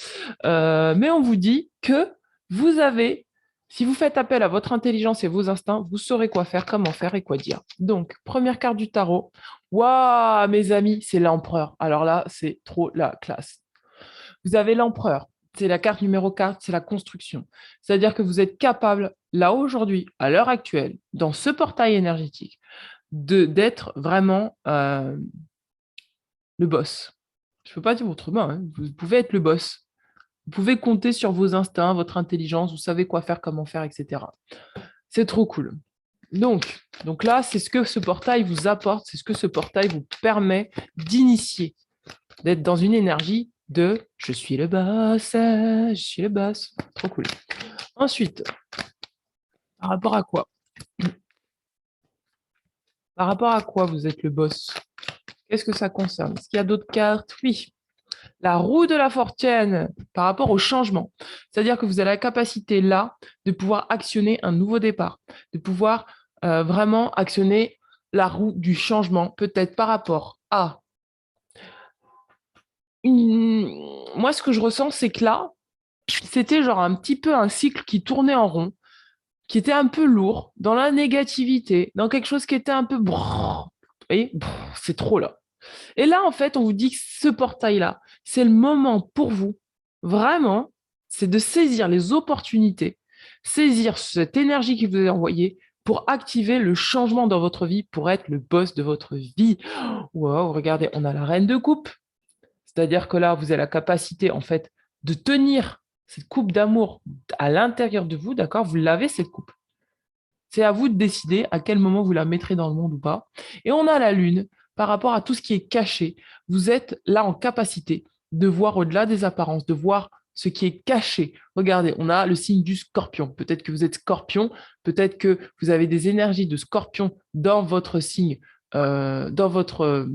Mais on vous dit que vous avez, si vous faites appel à votre intelligence et vos instincts, vous saurez quoi faire, comment faire et quoi dire. Donc, première carte du tarot. Waouh, mes amis, c'est l'empereur. Alors là, c'est trop la classe. Vous avez l'empereur. C'est la carte numéro 4, c'est la construction. C'est-à-dire que vous êtes capable, là aujourd'hui, à l'heure actuelle, dans ce portail énergétique, d'être vraiment le boss. Je ne peux pas dire autrement, hein. Vous pouvez être le boss. Vous pouvez compter sur vos instincts, votre intelligence, vous savez quoi faire, comment faire, etc. C'est trop cool. Donc là, c'est ce que ce portail vous apporte, c'est ce que ce portail vous permet d'initier, d'être dans une énergie de « je suis le boss, je suis le boss ». Trop cool. Ensuite, par rapport à quoi? Par rapport à quoi vous êtes le boss? Qu'est-ce que ça concerne? Est-ce qu'il y a d'autres cartes? Oui. La roue de la fortune par rapport au changement. C'est-à-dire que vous avez la capacité là de pouvoir actionner un nouveau départ, de pouvoir vraiment actionner la roue du changement, peut-être par rapport à moi, ce que je ressens, c'est que là, c'était genre un petit peu un cycle qui tournait en rond, qui était un peu lourd, dans la négativité, dans quelque chose qui était un peu... Vous voyez, c'est trop là. Et là, en fait, on vous dit que ce portail-là, c'est le moment pour vous, vraiment, c'est de saisir les opportunités, saisir cette énergie qui vous est envoyée pour activer le changement dans votre vie, pour être le boss de votre vie. Wow, regardez, on a la reine de coupe. C'est-à-dire que là, vous avez la capacité, en fait, de tenir cette coupe d'amour à l'intérieur de vous, d'accord? Vous l'avez, cette coupe. C'est à vous de décider à quel moment vous la mettrez dans le monde ou pas. Et on a la lune, par rapport à tout ce qui est caché. Vous êtes là en capacité de voir au-delà des apparences, de voir ce qui est caché. Regardez, on a le signe du scorpion. Peut-être que vous êtes scorpion, peut-être que vous avez des énergies de scorpion dans votre signe, dans votre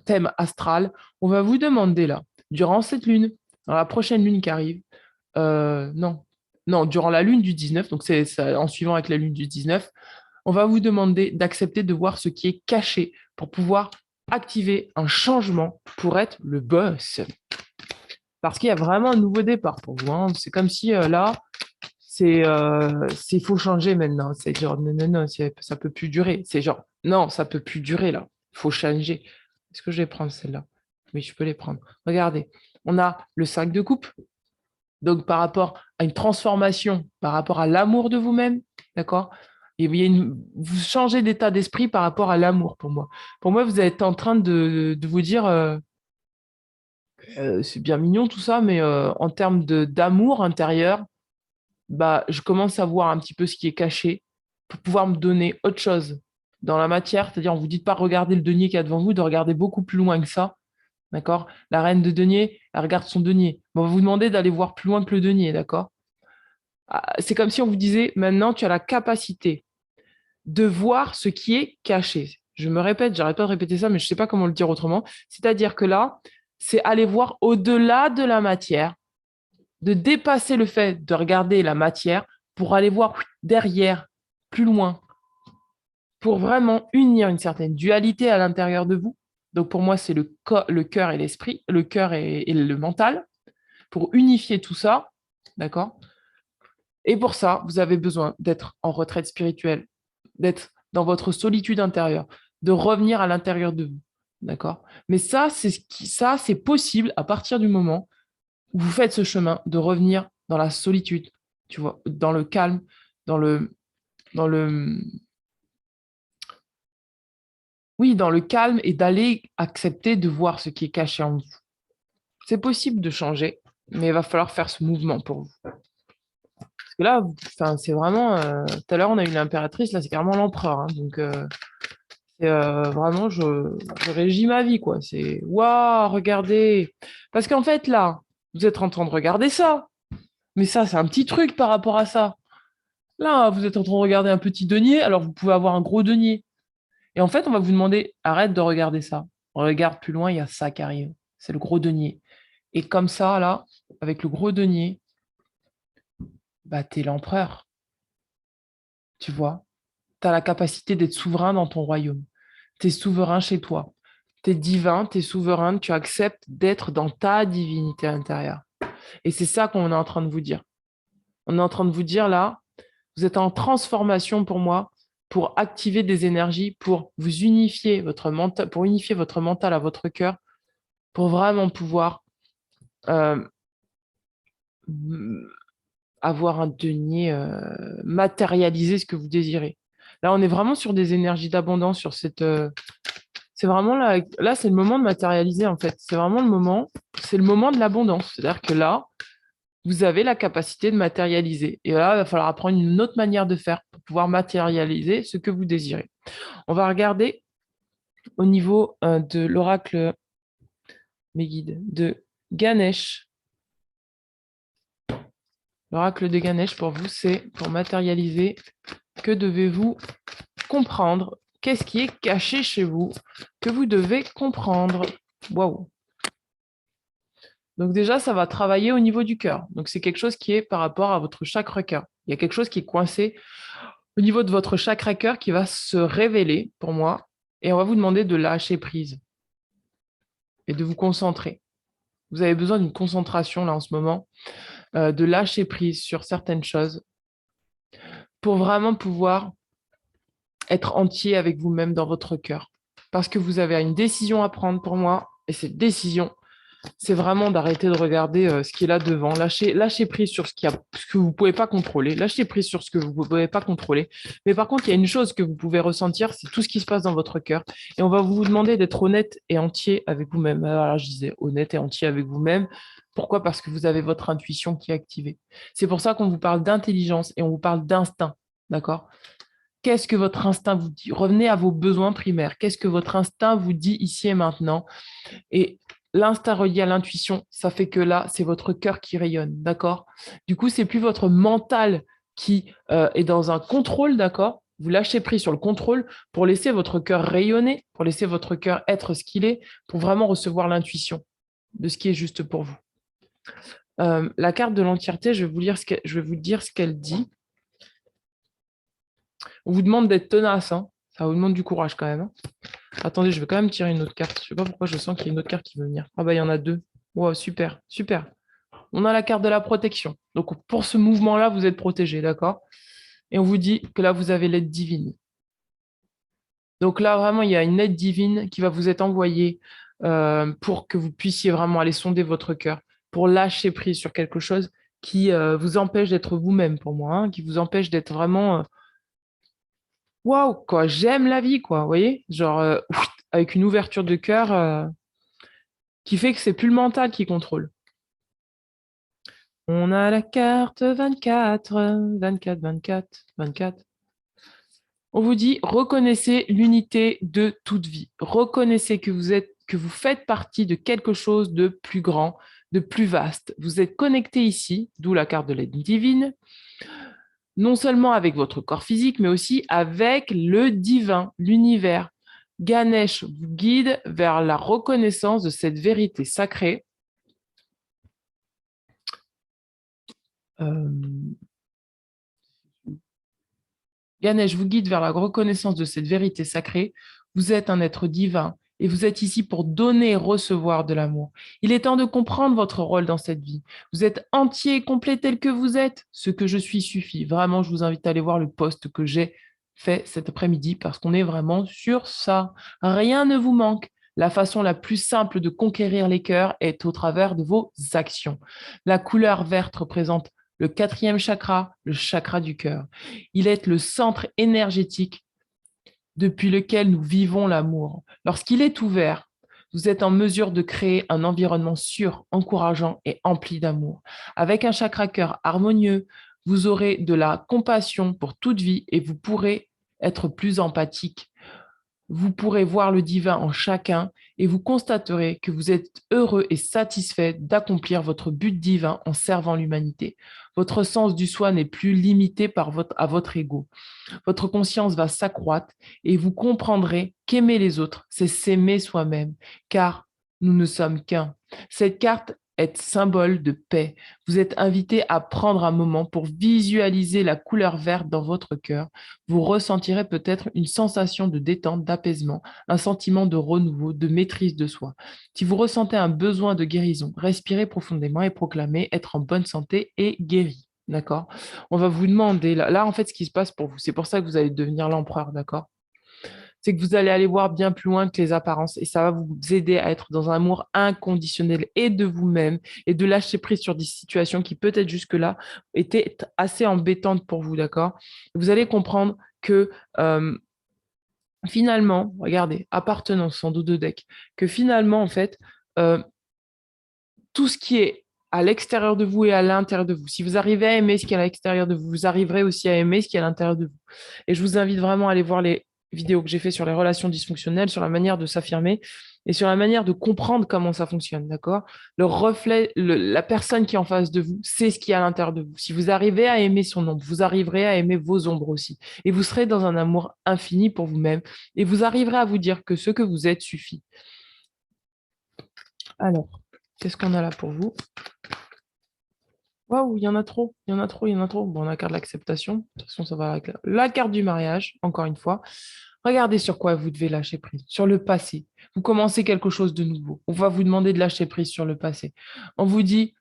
thème astral. On va vous demander là, durant cette lune, dans la prochaine lune qui arrive, non, non, durant la lune du 19, donc c'est en suivant avec la lune du 19, on va vous demander d'accepter de voir ce qui est caché pour pouvoir activer un changement pour être le boss. Parce qu'il y a vraiment un nouveau départ pour vous, hein. C'est comme si là, c'est faut changer maintenant. C'est genre, non, non, non, ça peut plus durer. C'est genre, non, ça peut plus durer là. Il faut changer. Est-ce que je vais prendre celle-là? Oui, je peux les prendre. Regardez, on a le 5 de coupe. Donc, par rapport à une transformation, par rapport à l'amour de vous-même, d'accord? Et vous changez d'état d'esprit par rapport à l'amour pour moi. Pour moi, vous êtes en train de vous dire, c'est bien mignon tout ça, mais en termes d'amour intérieur, bah, je commence à voir un petit peu ce qui est caché pour pouvoir me donner autre chose dans la matière. C'est-à-dire, on ne vous dit pas regarder le denier qu'il y a devant vous, de regarder beaucoup plus loin que ça. D'accord? La reine de denier, elle regarde son denier. Mais on va vous demander d'aller voir plus loin que le denier, d'accord? C'est comme si on vous disait, maintenant, tu as la capacité de voir ce qui est caché. Je me répète, j'arrête pas de répéter ça, mais je ne sais pas comment le dire autrement. C'est-à-dire que là, c'est aller voir au-delà de la matière, de dépasser le fait de regarder la matière pour aller voir derrière, plus loin, pour vraiment unir une certaine dualité à l'intérieur de vous. Donc pour moi, c'est le cœur et l'esprit, le cœur et le mental, pour unifier tout ça, d'accord? Et pour ça, vous avez besoin d'être en retraite spirituelle, d'être dans votre solitude intérieure, de revenir à l'intérieur de vous. D'accord? Mais ça, c'est possible à partir du moment où vous faites ce chemin de revenir dans la solitude, tu vois, dans le calme, dans le, dans le, oui, dans le calme et d'aller accepter de voir ce qui est caché en vous. C'est possible de changer, mais il va falloir faire ce mouvement pour vous. Parce que là, c'est vraiment. Tout à l'heure, on a eu l'impératrice, là, c'est carrément l'empereur, hein, donc, vraiment, je régis ma vie, quoi. C'est waouh, regardez. Parce qu'en fait, là, vous êtes en train de regarder ça. Mais ça, c'est un petit truc par rapport à ça. Là, vous êtes en train de regarder un petit denier, alors vous pouvez avoir un gros denier. Et en fait, on va vous demander, arrête de regarder ça. On regarde plus loin, il y a ça qui arrive. C'est le gros denier. Et comme ça, là, avec le gros denier, bah, t'es l'empereur. Tu vois? Tu as la capacité d'être souverain dans ton royaume. Tu es souverain chez toi. Tu es divin, tu es souverain, tu acceptes d'être dans ta divinité intérieure. Et c'est ça qu'on est en train de vous dire. On est en train de vous dire là, vous êtes en transformation pour moi, pour activer des énergies, pour vous unifier votre mental, pour unifier votre mental à votre cœur, pour vraiment pouvoir euh, avoir un denier, matérialiser ce que vous désirez. Là, on est vraiment sur des énergies d'abondance, sur cette, c'est vraiment là, c'est le moment de matérialiser en fait. C'est le moment de l'abondance. C'est-à-dire que là, vous avez la capacité de matérialiser. Et là, il va falloir apprendre une autre manière de faire pour pouvoir matérialiser ce que vous désirez. On va regarder au niveau de l'oracle, mes guides, de Ganesh. L'oracle de Ganesh pour vous, c'est pour matérialiser. Que devez-vous comprendre? Qu'est-ce qui est caché chez vous que vous devez comprendre? Waouh! Donc déjà, ça va travailler au niveau du cœur. Donc c'est quelque chose qui est par rapport à votre chakra cœur. Il y a quelque chose qui est coincé. au niveau de votre chakra cœur qui va se révéler pour moi. Et on va vous demander de lâcher prise et de vous concentrer. Vous avez besoin d'une concentration là en ce moment, de lâcher prise sur certaines choses pour vraiment pouvoir être entier avec vous-même dans votre cœur. Parce que vous avez une décision à prendre pour moi. Et cette décision, c'est vraiment d'arrêter de regarder ce qui est là devant. Lâchez prise sur ce que vous ne pouvez pas contrôler. Lâchez prise sur ce que vous ne pouvez pas contrôler. Mais par contre, il y a une chose que vous pouvez ressentir, c'est tout ce qui se passe dans votre cœur. Et on va vous demander d'être honnête et entier avec vous-même. Alors, je disais honnête et entier avec vous-même. Pourquoi? Parce que vous avez votre intuition qui est activée. C'est pour ça qu'on vous parle d'intelligence et on vous parle d'instinct. D'accord? Qu'est-ce que votre instinct vous dit? Revenez à vos besoins primaires. Qu'est-ce que votre instinct vous dit ici et maintenant? Et l'instinct relié à l'intuition, ça fait que là, c'est votre cœur qui rayonne, d'accord? Du coup, c'est plus votre mental qui est dans un contrôle, d'accord? Vous lâchez prise sur le contrôle pour laisser votre cœur rayonner, pour laisser votre cœur être ce qu'il est, pour vraiment recevoir l'intuition de ce qui est juste pour vous. La carte de l'entièreté, je vais vous dire ce qu'elle dit. On vous demande d'être tenace, hein. Ça vous demande du courage quand même, hein. Attendez, je vais quand même tirer une autre carte. Je ne sais pas pourquoi je sens qu'il y a une autre carte qui veut venir. Ah bah il y en a deux. Wow, super, super. On a la carte de la protection. Donc pour ce mouvement-là, vous êtes protégé, d'accord? Et on vous dit que là, vous avez l'aide divine. Donc là, vraiment, il y a une aide divine qui va vous être envoyée pour que vous puissiez vraiment aller sonder votre cœur, pour lâcher prise sur quelque chose qui vous empêche d'être vous-même pour moi, hein, qui vous empêche d'être vraiment waouh, quoi, j'aime la vie, quoi, vous voyez? Genre, avec une ouverture de cœur qui fait que c'est plus le mental qui contrôle. On a la carte 24, 24, 24, 24. On vous dit, reconnaissez l'unité de toute vie. Reconnaissez que vous faites partie de quelque chose de plus grand, de plus vaste. Vous êtes connecté ici, d'où la carte de l'aide divine, non seulement avec votre corps physique, mais aussi avec le divin, l'univers. Ganesh vous guide vers la reconnaissance de cette vérité sacrée. Ganesh vous guide vers la reconnaissance de cette vérité sacrée. Vous êtes un être divin et vous êtes ici pour donner et recevoir de l'amour. Il est temps de comprendre votre rôle dans cette vie. Vous êtes entier et complet tel que vous êtes. Ce que je suis suffit. Vraiment, je vous invite à aller voir le post que j'ai fait cet après-midi parce qu'on est vraiment sur ça. Rien ne vous manque. La façon la plus simple de conquérir les cœurs est au travers de vos actions. La couleur verte représente le quatrième chakra, le chakra du cœur. Il est le centre énergétique depuis lequel nous vivons l'amour. Lorsqu'il est ouvert, vous êtes en mesure de créer un environnement sûr, encourageant et empli d'amour. Avec un chakra cœur harmonieux, vous aurez de la compassion pour toute vie et vous pourrez être plus empathique. Vous pourrez voir le divin en chacun et vous constaterez que vous êtes heureux et satisfait d'accomplir votre but divin en servant l'humanité. Votre sens du soi n'est plus limité à votre ego. Votre conscience va s'accroître et vous comprendrez qu'aimer les autres, c'est s'aimer soi-même, car nous ne sommes qu'un. Cette carte est symbole de paix. Vous êtes invité à prendre un moment pour visualiser la couleur verte dans votre cœur. Vous ressentirez peut-être une sensation de détente, d'apaisement, un sentiment de renouveau, de maîtrise de soi. Si vous ressentez un besoin de guérison, respirez profondément et proclamez être en bonne santé et guéri. D'accord? On va vous demander, là, en fait, ce qui se passe pour vous, c'est pour ça que vous allez devenir l'empereur, d'accord? C'est que vous allez aller voir bien plus loin que les apparences et ça va vous aider à être dans un amour inconditionnel et de vous-même et de lâcher prise sur des situations qui peut-être jusque-là étaient assez embêtantes pour vous, d'accord? Vous allez comprendre que finalement, regardez, appartenance en dos de deck, que finalement, en fait, euh, tout ce qui est à l'extérieur de vous et à l'intérieur de vous. Si vous arrivez à aimer ce qui est à l'extérieur de vous, vous arriverez aussi à aimer ce qui est à l'intérieur de vous. Et je vous invite vraiment à aller voir les vidéos que j'ai fait sur les relations dysfonctionnelles, sur la manière de s'affirmer et sur la manière de comprendre comment ça fonctionne, d'accord? Le reflet, la personne qui est en face de vous, c'est ce qui est à l'intérieur de vous. Si vous arrivez à aimer son ombre, vous arriverez à aimer vos ombres aussi. Et vous serez dans un amour infini pour vous-même et vous arriverez à vous dire que ce que vous êtes suffit. Alors, qu'est-ce qu'on a là pour vous? Waouh, il y en a trop, il y en a trop, il y en a trop. Bon, la carte de l'acceptation. De toute façon, ça va avec la carte du mariage, encore une fois. Regardez sur quoi vous devez lâcher prise. Sur le passé. Vous commencez quelque chose de nouveau. On va vous demander de lâcher prise sur le passé. On vous dit,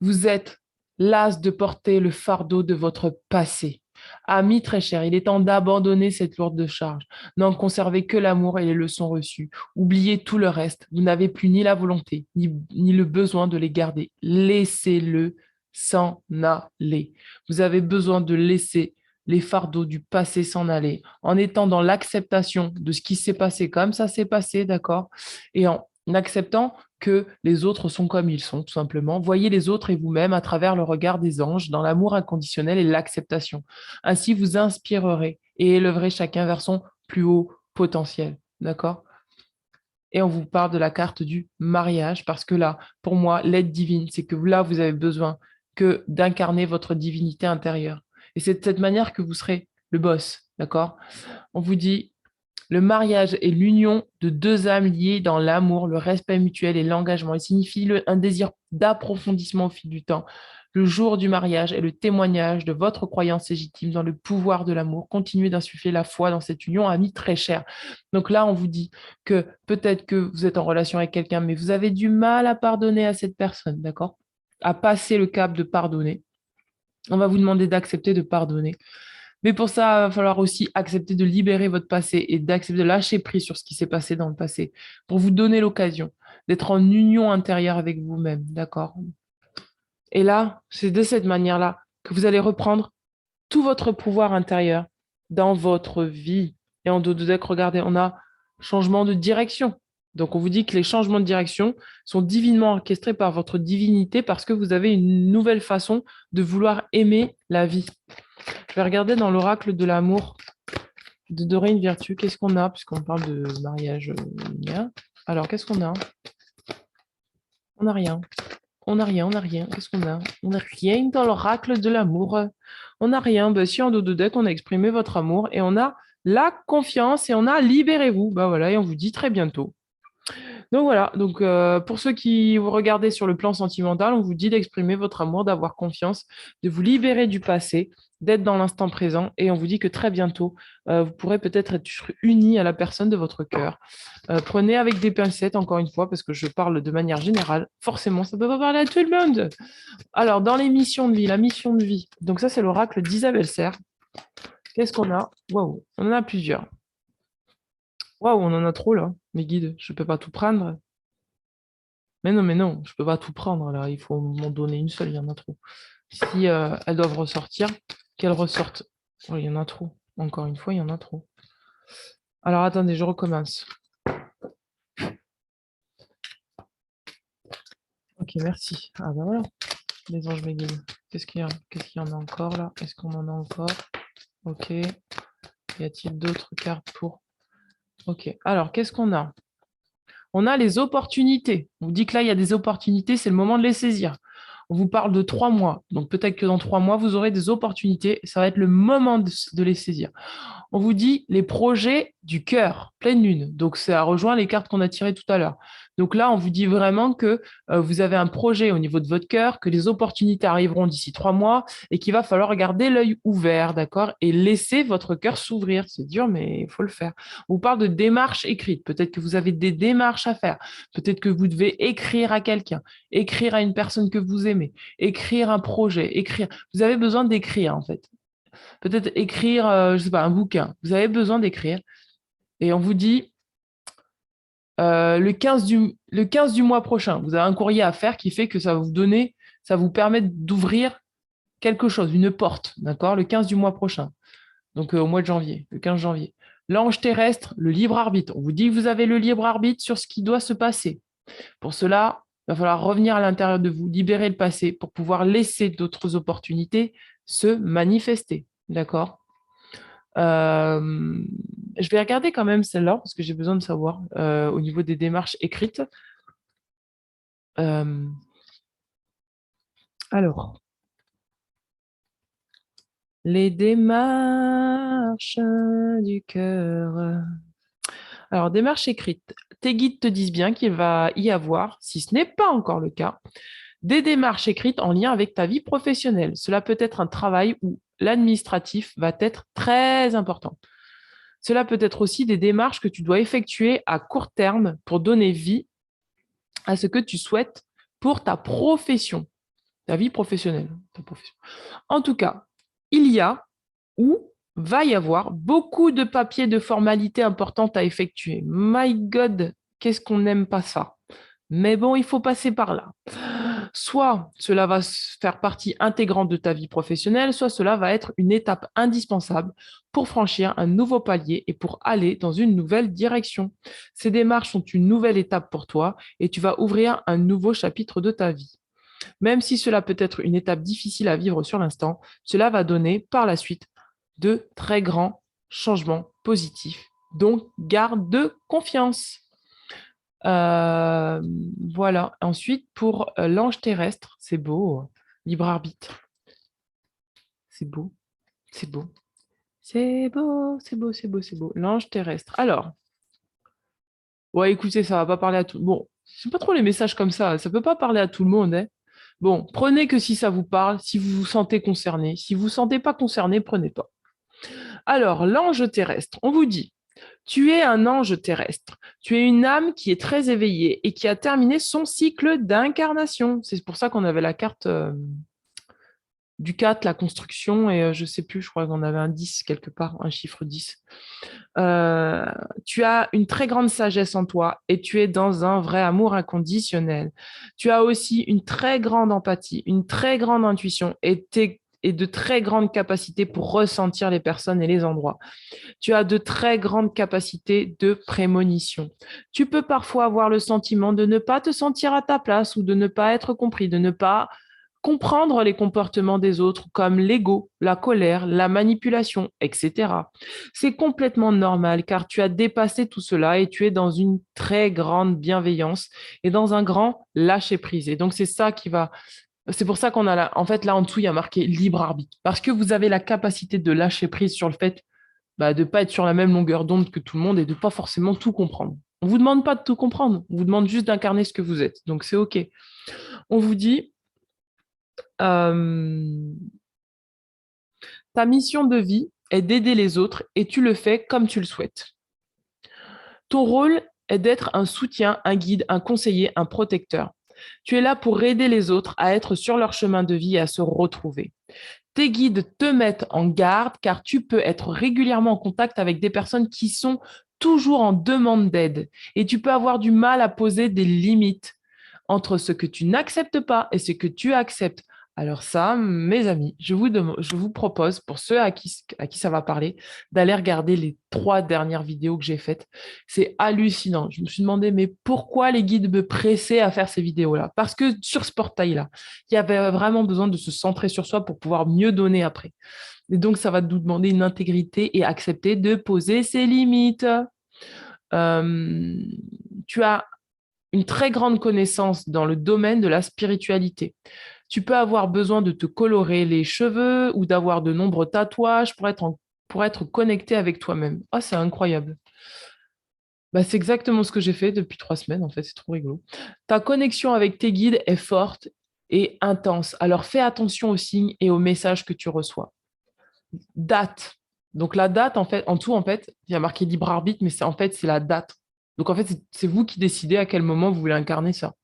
vous êtes las de porter le fardeau de votre passé. Amis très chers, il est temps d'abandonner cette lourde charge. N'en conservez que l'amour et les leçons reçues. Oubliez tout le reste. Vous n'avez plus ni la volonté, ni le besoin de les garder. Laissez-le s'en aller. Vous avez besoin de laisser les fardeaux du passé s'en aller, en étant dans l'acceptation de ce qui s'est passé comme ça s'est passé, d'accord? Et en acceptant que les autres sont comme ils sont, tout simplement. Voyez les autres et vous-même à travers le regard des anges, dans l'amour inconditionnel et l'acceptation. Ainsi, vous inspirerez et élèverez chacun vers son plus haut potentiel. D'accord? Et on vous parle de la carte du mariage, parce que là, pour moi, l'aide divine, c'est que là, vous avez besoin que d'incarner votre divinité intérieure. Et c'est de cette manière que vous serez le boss. D'accord? On vous dit, le mariage est l'union de deux âmes liées dans l'amour, le respect mutuel et l'engagement. Il signifie un désir d'approfondissement au fil du temps. Le jour du mariage est le témoignage de votre croyance légitime dans le pouvoir de l'amour. Continuez d'insuffler la foi dans cette union, amis très chers. Donc là, on vous dit que peut-être que vous êtes en relation avec quelqu'un, mais vous avez du mal à pardonner à cette personne, d'accord? À passer le cap de pardonner. On va vous demander d'accepter de pardonner. Mais pour ça, il va falloir aussi accepter de libérer votre passé et d'accepter de lâcher prise sur ce qui s'est passé dans le passé pour vous donner l'occasion d'être en union intérieure avec vous-même, d'accord? Et là, c'est de cette manière-là que vous allez reprendre tout votre pouvoir intérieur dans votre vie. Et en dos de deck, regardez, on a changement de direction. Donc, on vous dit que les changements de direction sont divinement orchestrés par votre divinité parce que vous avez une nouvelle façon de vouloir aimer la vie. Je vais regarder dans l'oracle de l'amour de Doreen Virtue. Qu'est-ce qu'on a, puisqu'on parle de mariage lunaire. Alors, qu'est-ce qu'on a? On n'a rien. On n'a rien, on n'a rien. Qu'est-ce qu'on a? On n'a rien dans l'oracle de l'amour. On n'a rien. Ben, si en dos de deck, on a exprimé votre amour et on a la confiance et on a libérez-vous. Ben voilà, et on vous dit très bientôt. Donc voilà, donc pour ceux qui vous regardez sur le plan sentimental, on vous dit d'exprimer votre amour, d'avoir confiance, de vous libérer du passé, d'être dans l'instant présent et on vous dit que très bientôt, vous pourrez peut-être être unis à la personne de votre cœur. Prenez avec des pincettes, encore une fois, parce que je parle de manière générale. Forcément, ça ne peut pas parler à tout le monde. Alors, dans les missions de vie, la mission de vie, donc ça, c'est l'oracle d'Isabelle Serre. Qu'est-ce qu'on a? Waouh, on en a plusieurs. Waouh, on en a trop là, mes guides. Je ne peux pas tout prendre. Mais non, je ne peux pas tout prendre là. Il faut m'en donner une seule, il y en a trop. Si elles doivent ressortir, qu'elles ressortent. Oh, il y en a trop. Encore une fois, il y en a trop. Alors attendez, je recommence. Ok, merci. Ah ben voilà, les anges me guident. Qu'est-ce qu'il y en a encore là? Est-ce qu'on en a encore? Ok. Y a-t-il d'autres cartes pour... Ok. Alors, qu'est-ce qu'on a? On a les opportunités. On vous dit que là, il y a des opportunités, c'est le moment de les saisir. On vous parle de 3 mois. Donc peut-être que dans 3 mois, vous aurez des opportunités. Ça va être le moment de les saisir. On vous dit les projets du cœur, pleine lune. Donc, ça rejoint les cartes qu'on a tirées tout à l'heure. Donc là, on vous dit vraiment que vous avez un projet au niveau de votre cœur, que les opportunités arriveront d'ici 3 mois et qu'il va falloir garder l'œil ouvert, d'accord? Et laisser votre cœur s'ouvrir. C'est dur, mais il faut le faire. On vous parle de démarches écrites. Peut-être que vous avez des démarches à faire. Peut-être que vous devez écrire à quelqu'un, écrire à une personne que vous aimez, écrire un projet, écrire. Vous avez besoin d'écrire, en fait. Peut-être écrire, je sais pas, un bouquin. Vous avez besoin d'écrire. Et on vous dit le 15 du mois prochain, vous avez un courrier à faire qui fait que ça vous permet d'ouvrir quelque chose, une porte, d'accord? Le 15 du mois prochain. Donc au mois de janvier, le 15 janvier. L'ange terrestre, le libre arbitre. On vous dit que vous avez le libre arbitre sur ce qui doit se passer. Pour cela, il va falloir revenir à l'intérieur de vous, libérer le passé pour pouvoir laisser d'autres opportunités se manifester. D'accord? Je vais regarder quand même celle-là parce que j'ai besoin de savoir au niveau des démarches écrites. Alors, les démarches du cœur. Alors, démarche écrite. Tes guides te disent bien qu'il va y avoir, si ce n'est pas encore le cas, Des démarches écrites en lien avec ta vie professionnelle. Cela peut être un travail où l'administratif va être très important. Cela peut être aussi des démarches que tu dois effectuer à court terme pour donner vie à ce que tu souhaites pour ta profession, ta vie professionnelle. Ta profession. En tout cas, il y a ou va y avoir beaucoup de papiers de formalités importantes à effectuer. My God, qu'est-ce qu'on n'aime pas ça? Mais bon, il faut passer par là. Soit cela va faire partie intégrante de ta vie professionnelle, soit cela va être une étape indispensable pour franchir un nouveau palier et pour aller dans une nouvelle direction. Ces démarches sont une nouvelle étape pour toi et tu vas ouvrir un nouveau chapitre de ta vie. Même si cela peut être une étape difficile à vivre sur l'instant, cela va donner par la suite de très grands changements positifs. Donc, garde confiance. Euh, voilà. Ensuite, pour l'ange terrestre, c'est beau. Libre arbitre. C'est beau. C'est beau. C'est beau, c'est beau, c'est beau, c'est beau. L'ange terrestre. Alors, ouais, écoutez, ça va pas parler à tout. Bon, c'est pas trop les messages comme ça. Ça peut pas parler à tout le monde, hein. Bon, prenez que si ça vous parle, si vous vous sentez concerné. Si vous ne vous sentez pas concerné, prenez pas. Alors, l'ange terrestre, on vous dit, tu es un ange terrestre. Tu es une âme qui est très éveillée et qui a terminé son cycle d'incarnation. C'est pour ça qu'on avait la carte du 4, la construction, et je ne sais plus, je crois qu'on avait un 10 quelque part, un chiffre 10. Tu as une très grande sagesse en toi et tu es dans un vrai amour inconditionnel. Tu as aussi une très grande empathie, une très grande intuition et de très grandes capacités pour ressentir les personnes et les endroits. Tu as de très grandes capacités de prémonition. Tu peux parfois avoir le sentiment de ne pas te sentir à ta place ou de ne pas être compris, de ne pas comprendre les comportements des autres comme l'ego, la colère, la manipulation, etc. C'est complètement normal car tu as dépassé tout cela et tu es dans une très grande bienveillance et dans un grand lâcher-prise. Et donc, c'est ça qui va... C'est pour ça qu'on a là, en fait, là en dessous, il y a marqué libre arbitre. Parce que vous avez la capacité de lâcher prise sur le fait de ne pas être sur la même longueur d'onde que tout le monde et de ne pas forcément tout comprendre. On ne vous demande pas de tout comprendre, on vous demande juste d'incarner ce que vous êtes. Donc, c'est OK. On vous dit, euh, ta mission de vie est d'aider les autres et tu le fais comme tu le souhaites. Ton rôle est d'être un soutien, un guide, un conseiller, un protecteur. Tu es là pour aider les autres à être sur leur chemin de vie et à se retrouver. Tes guides te mettent en garde car tu peux être régulièrement en contact avec des personnes qui sont toujours en demande d'aide et tu peux avoir du mal à poser des limites entre ce que tu n'acceptes pas et ce que tu acceptes. Alors ça, mes amis, je vous propose, pour ceux à qui ça va parler, d'aller regarder les 3 dernières vidéos que j'ai faites. C'est hallucinant. Je me suis demandé, mais pourquoi les guides me pressaient à faire ces vidéos-là? Parce que sur ce portail-là, il y avait vraiment besoin de se centrer sur soi pour pouvoir mieux donner après. Et donc, ça va nous demander une intégrité et accepter de poser ses limites. Tu as une très grande connaissance dans le domaine de la spiritualité. Tu peux avoir besoin de te colorer les cheveux ou d'avoir de nombreux tatouages pour être connecté avec toi-même. Ah, c'est incroyable. C'est exactement ce que j'ai fait depuis 3 semaines, en fait, c'est trop rigolo. Ta connexion avec tes guides est forte et intense. Alors fais attention aux signes et aux messages que tu reçois. Date. Donc la date, en fait, en tout, en fait, il y a marqué libre arbitre, mais en fait, c'est la date. Donc en fait, c'est vous qui décidez à quel moment vous voulez incarner ça.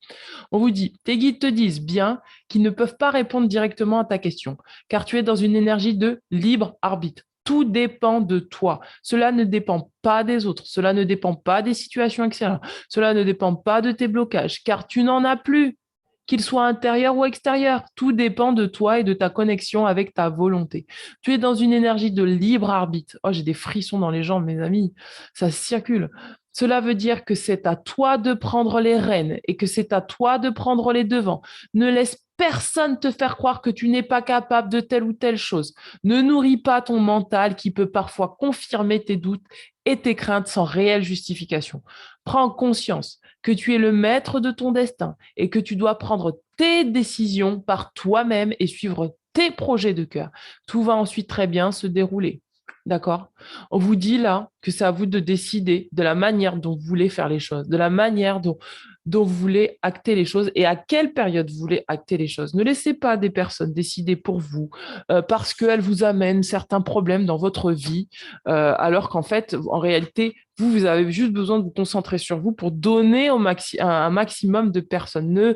On vous dit, tes guides te disent bien qu'ils ne peuvent pas répondre directement à ta question, car tu es dans une énergie de libre arbitre. Tout dépend de toi. Cela ne dépend pas des autres. Cela ne dépend pas des situations extérieures. Cela ne dépend pas de tes blocages, car tu n'en as plus, qu'ils soient intérieurs ou extérieurs. Tout dépend de toi et de ta connexion avec ta volonté. Tu es dans une énergie de libre arbitre. Oh, j'ai des frissons dans les jambes, mes amis. Ça circule. Cela veut dire que c'est à toi de prendre les rênes et que c'est à toi de prendre les devants. Ne laisse personne te faire croire que tu n'es pas capable de telle ou telle chose. Ne nourris pas ton mental qui peut parfois confirmer tes doutes et tes craintes sans réelle justification. Prends conscience que tu es le maître de ton destin et que tu dois prendre tes décisions par toi-même et suivre tes projets de cœur. Tout va ensuite très bien se dérouler. D'accord? On vous dit là que c'est à vous de décider de la manière dont vous voulez faire les choses, de la manière dont vous voulez acter les choses et à quelle période vous voulez acter les choses. Ne laissez pas des personnes décider pour vous parce qu'elles vous amènent certains problèmes dans votre vie, alors qu'en fait, en réalité, vous avez juste besoin de vous concentrer sur vous pour donner un maximum de personnes. Ne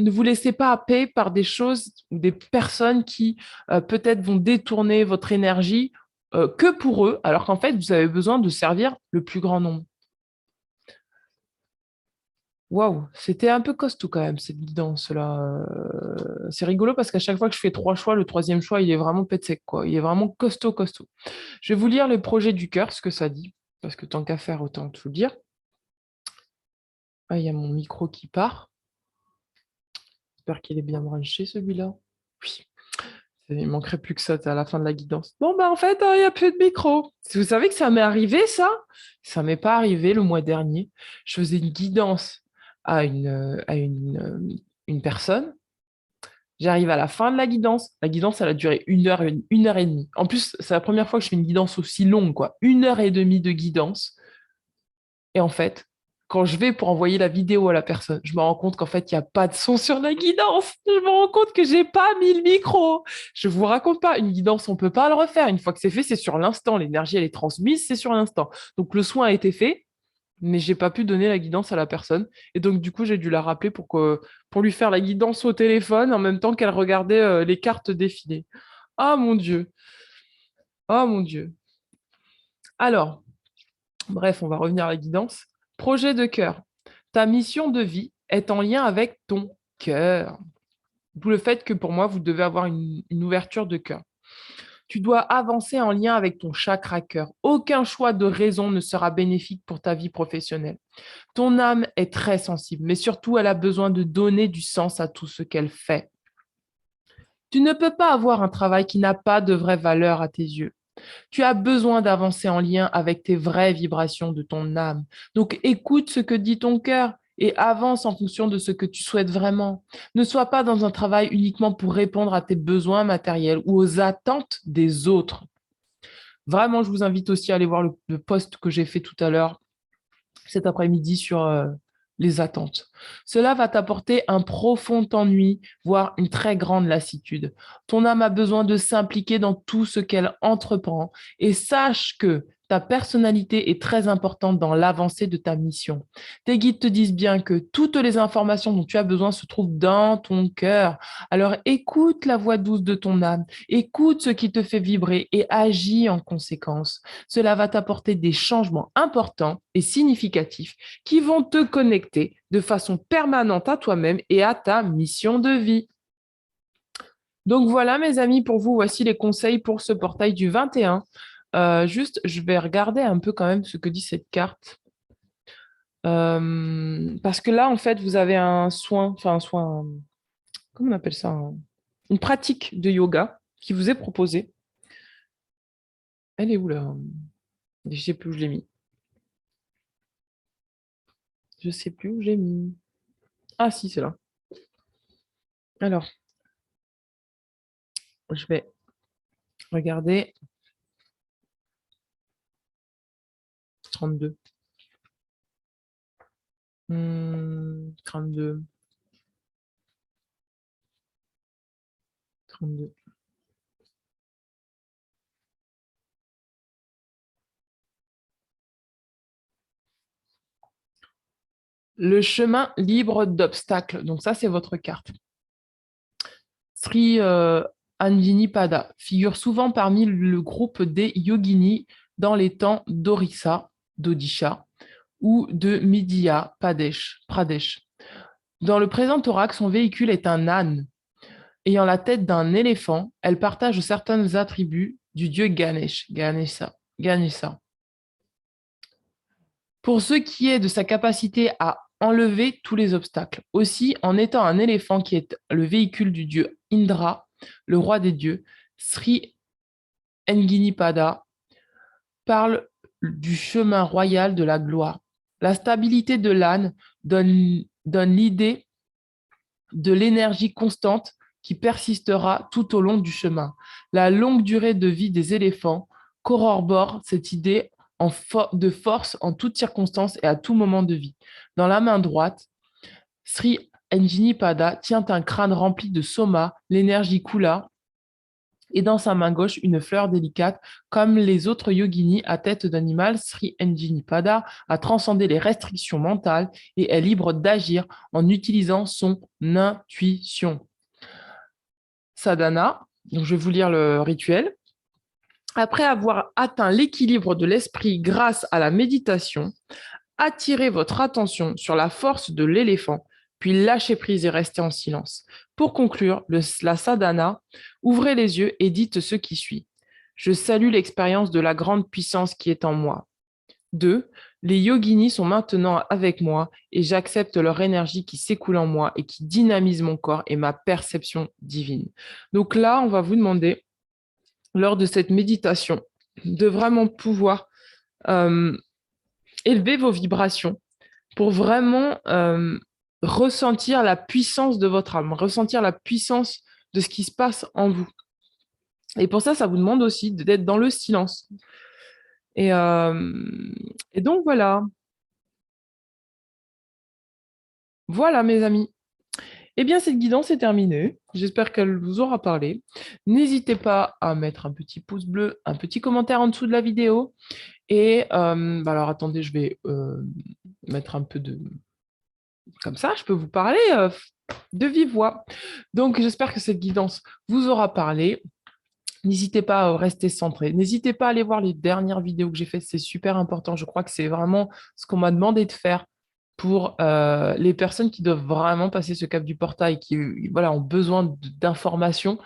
vous laissez pas happer par des choses ou des personnes qui peut-être vont détourner votre énergie que pour eux, alors qu'en fait, vous avez besoin de servir le plus grand nombre. Waouh, c'était un peu costaud quand même, cette guidance-là. C'est rigolo parce qu'à chaque fois que je fais 3 choix, le troisième choix, il est vraiment pet sec, quoi. Il est vraiment costaud, costaud. Je vais vous lire les projets du cœur, ce que ça dit, parce que tant qu'à faire, autant tout dire. Ah, il y a mon micro qui part. J'espère qu'il est bien branché, celui-là. Oui. Il manquerait plus que ça à la fin de la guidance. Bon, bah en fait, il n'y a plus de micro. Vous savez que ça m'est arrivé, ça? Ça m'est pas arrivé le mois dernier. Je faisais une guidance à une personne. J'arrive à la fin de la guidance. La guidance, elle a duré 1 heure, 1 heure et demie. En plus, c'est la première fois que je fais une guidance aussi longue, quoi. 1 heure et demie de guidance. Et en fait, quand je vais pour envoyer la vidéo à la personne, je me rends compte qu'en fait, il n'y a pas de son sur la guidance. Je me rends compte que j'ai pas mis le micro. Je vous raconte pas, une guidance, on peut pas le refaire. Une fois que c'est fait, c'est sur l'instant. L'énergie, elle est transmise, c'est sur l'instant. Donc, le soin a été fait, mais j'ai pas pu donner la guidance à la personne. Et donc, du coup, j'ai dû la rappeler pour lui faire la guidance au téléphone en même temps qu'elle regardait les cartes défiler. Ah, mon Dieu. Ah, mon Dieu. Alors, bref, on va revenir à la guidance. Projet de cœur. Ta mission de vie est en lien avec ton cœur. D'où le fait que pour moi, vous devez avoir une ouverture de cœur. Tu dois avancer en lien avec ton chakra cœur. Aucun choix de raison ne sera bénéfique pour ta vie professionnelle. Ton âme est très sensible, mais surtout, elle a besoin de donner du sens à tout ce qu'elle fait. Tu ne peux pas avoir un travail qui n'a pas de vraie valeur à tes yeux. Tu as besoin d'avancer en lien avec tes vraies vibrations de ton âme. Donc écoute ce que dit ton cœur et avance en fonction de ce que tu souhaites vraiment. Ne sois pas dans un travail uniquement pour répondre à tes besoins matériels ou aux attentes des autres. Vraiment, je vous invite aussi à aller voir le post que j'ai fait tout à l'heure cet après-midi sur les attentes. Cela va t'apporter un profond ennui, voire une très grande lassitude. Ton âme a besoin de s'impliquer dans tout ce qu'elle entreprend et sache que ta personnalité est très importante dans l'avancée de ta mission. Tes guides te disent bien que toutes les informations dont tu as besoin se trouvent dans ton cœur. Alors écoute la voix douce de ton âme, écoute ce qui te fait vibrer et agis en conséquence. Cela va t'apporter des changements importants et significatifs qui vont te connecter de façon permanente à toi-même et à ta mission de vie. Donc voilà, mes amis, pour vous, voici les conseils pour ce portail du 21. Juste, je vais regarder un peu quand même ce que dit cette carte. Parce que là, en fait, vous avez comment on appelle ça? Une pratique de yoga qui vous est proposée. Elle est où là? Je ne sais plus où je l'ai mis. Je ne sais plus où j'ai mis. Ah si, c'est là. Alors, je vais regarder 32. 32. 32. Le chemin libre d'obstacles. Donc ça, c'est votre carte. Sri Anjini-pada figure souvent parmi le groupe des yoginis dans les temps d'Orissa, d'Odisha ou de Midhya Pradesh. Dans le présent thorax, son véhicule est un âne. Ayant la tête d'un éléphant, elle partage certains attributs du dieu Ganesha. Pour ce qui est de sa capacité à enlever tous les obstacles. Aussi, en étant un éléphant qui est le véhicule du dieu Indra, le roi des dieux, Sri Enginipada parle du chemin royal de la gloire. La stabilité de l'âne donne l'idée de l'énergie constante qui persistera tout au long du chemin. La longue durée de vie des éléphants corrobore cette idée de force en toutes circonstances et à tout moment de vie. Dans la main droite, Sri Anjinipada tient un crâne rempli de soma, l'énergie kula, et dans sa main gauche, une fleur délicate. Comme les autres yoginis à tête d'animal, Sri Anjinipada a transcendé les restrictions mentales et est libre d'agir en utilisant son intuition. Sadhana, donc je vais vous lire le rituel. Après avoir atteint l'équilibre de l'esprit grâce à la méditation, attirez votre attention sur la force de l'éléphant, puis lâchez prise et restez en silence. Pour conclure la sadhana, ouvrez les yeux et dites ce qui suit. Je salue l'expérience de la grande puissance qui est en moi. 2. Les yoginis sont maintenant avec moi et j'accepte leur énergie qui s'écoule en moi et qui dynamise mon corps et ma perception divine. Donc là, on va vous demander, lors de cette méditation, de vraiment pouvoir élever vos vibrations pour vraiment ressentir la puissance de votre âme, ressentir la puissance de ce qui se passe en vous. Et pour ça, ça vous demande aussi d'être dans le silence. Et donc, voilà. Voilà, mes amis. Eh bien, cette guidance est terminée. J'espère qu'elle vous aura parlé. N'hésitez pas à mettre un petit pouce bleu, un petit commentaire en dessous de la vidéo. Et alors, attendez, je vais mettre un peu de... Comme ça, je peux vous parler de vive voix. Donc, j'espère que cette guidance vous aura parlé. N'hésitez pas à rester centré. N'hésitez pas à aller voir les dernières vidéos que j'ai faites. C'est super important. Je crois que c'est vraiment ce qu'on m'a demandé de faire pour les personnes qui doivent vraiment passer ce cap du portail, qui voilà, ont besoin d'informations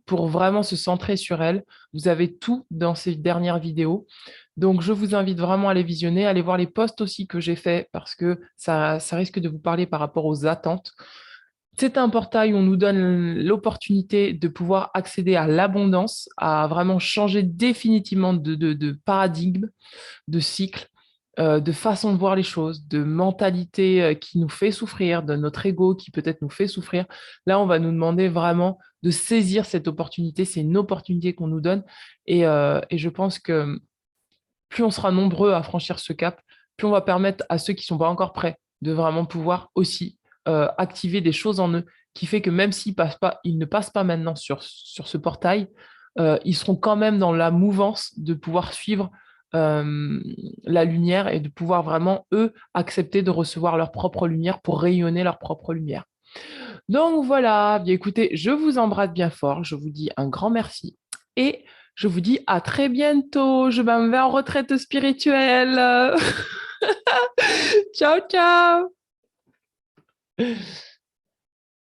pour vraiment se centrer sur elles. Vous avez tout dans ces dernières vidéos. Donc, je vous invite vraiment à les visionner, à aller voir les posts aussi que j'ai faits parce que ça risque de vous parler par rapport aux attentes. C'est un portail où on nous donne l'opportunité de pouvoir accéder à l'abondance, à vraiment changer définitivement de paradigme, de cycle, de façon de voir les choses, de mentalité qui nous fait souffrir, de notre ego qui peut-être nous fait souffrir. Là, on va nous demander vraiment de saisir cette opportunité. C'est une opportunité qu'on nous donne. Et je pense que plus on sera nombreux à franchir ce cap, plus on va permettre à ceux qui ne sont pas encore prêts de vraiment pouvoir aussi activer des choses en eux, qui fait que même ils ne passent pas maintenant sur ce portail, ils seront quand même dans la mouvance de pouvoir suivre la lumière et de pouvoir vraiment, eux, accepter de recevoir leur propre lumière pour rayonner leur propre lumière. Donc voilà, bien écoutez, je vous embrasse bien fort, je vous dis un grand merci et je vous dis à très bientôt. Je m'en vais en retraite spirituelle. Ciao, ciao.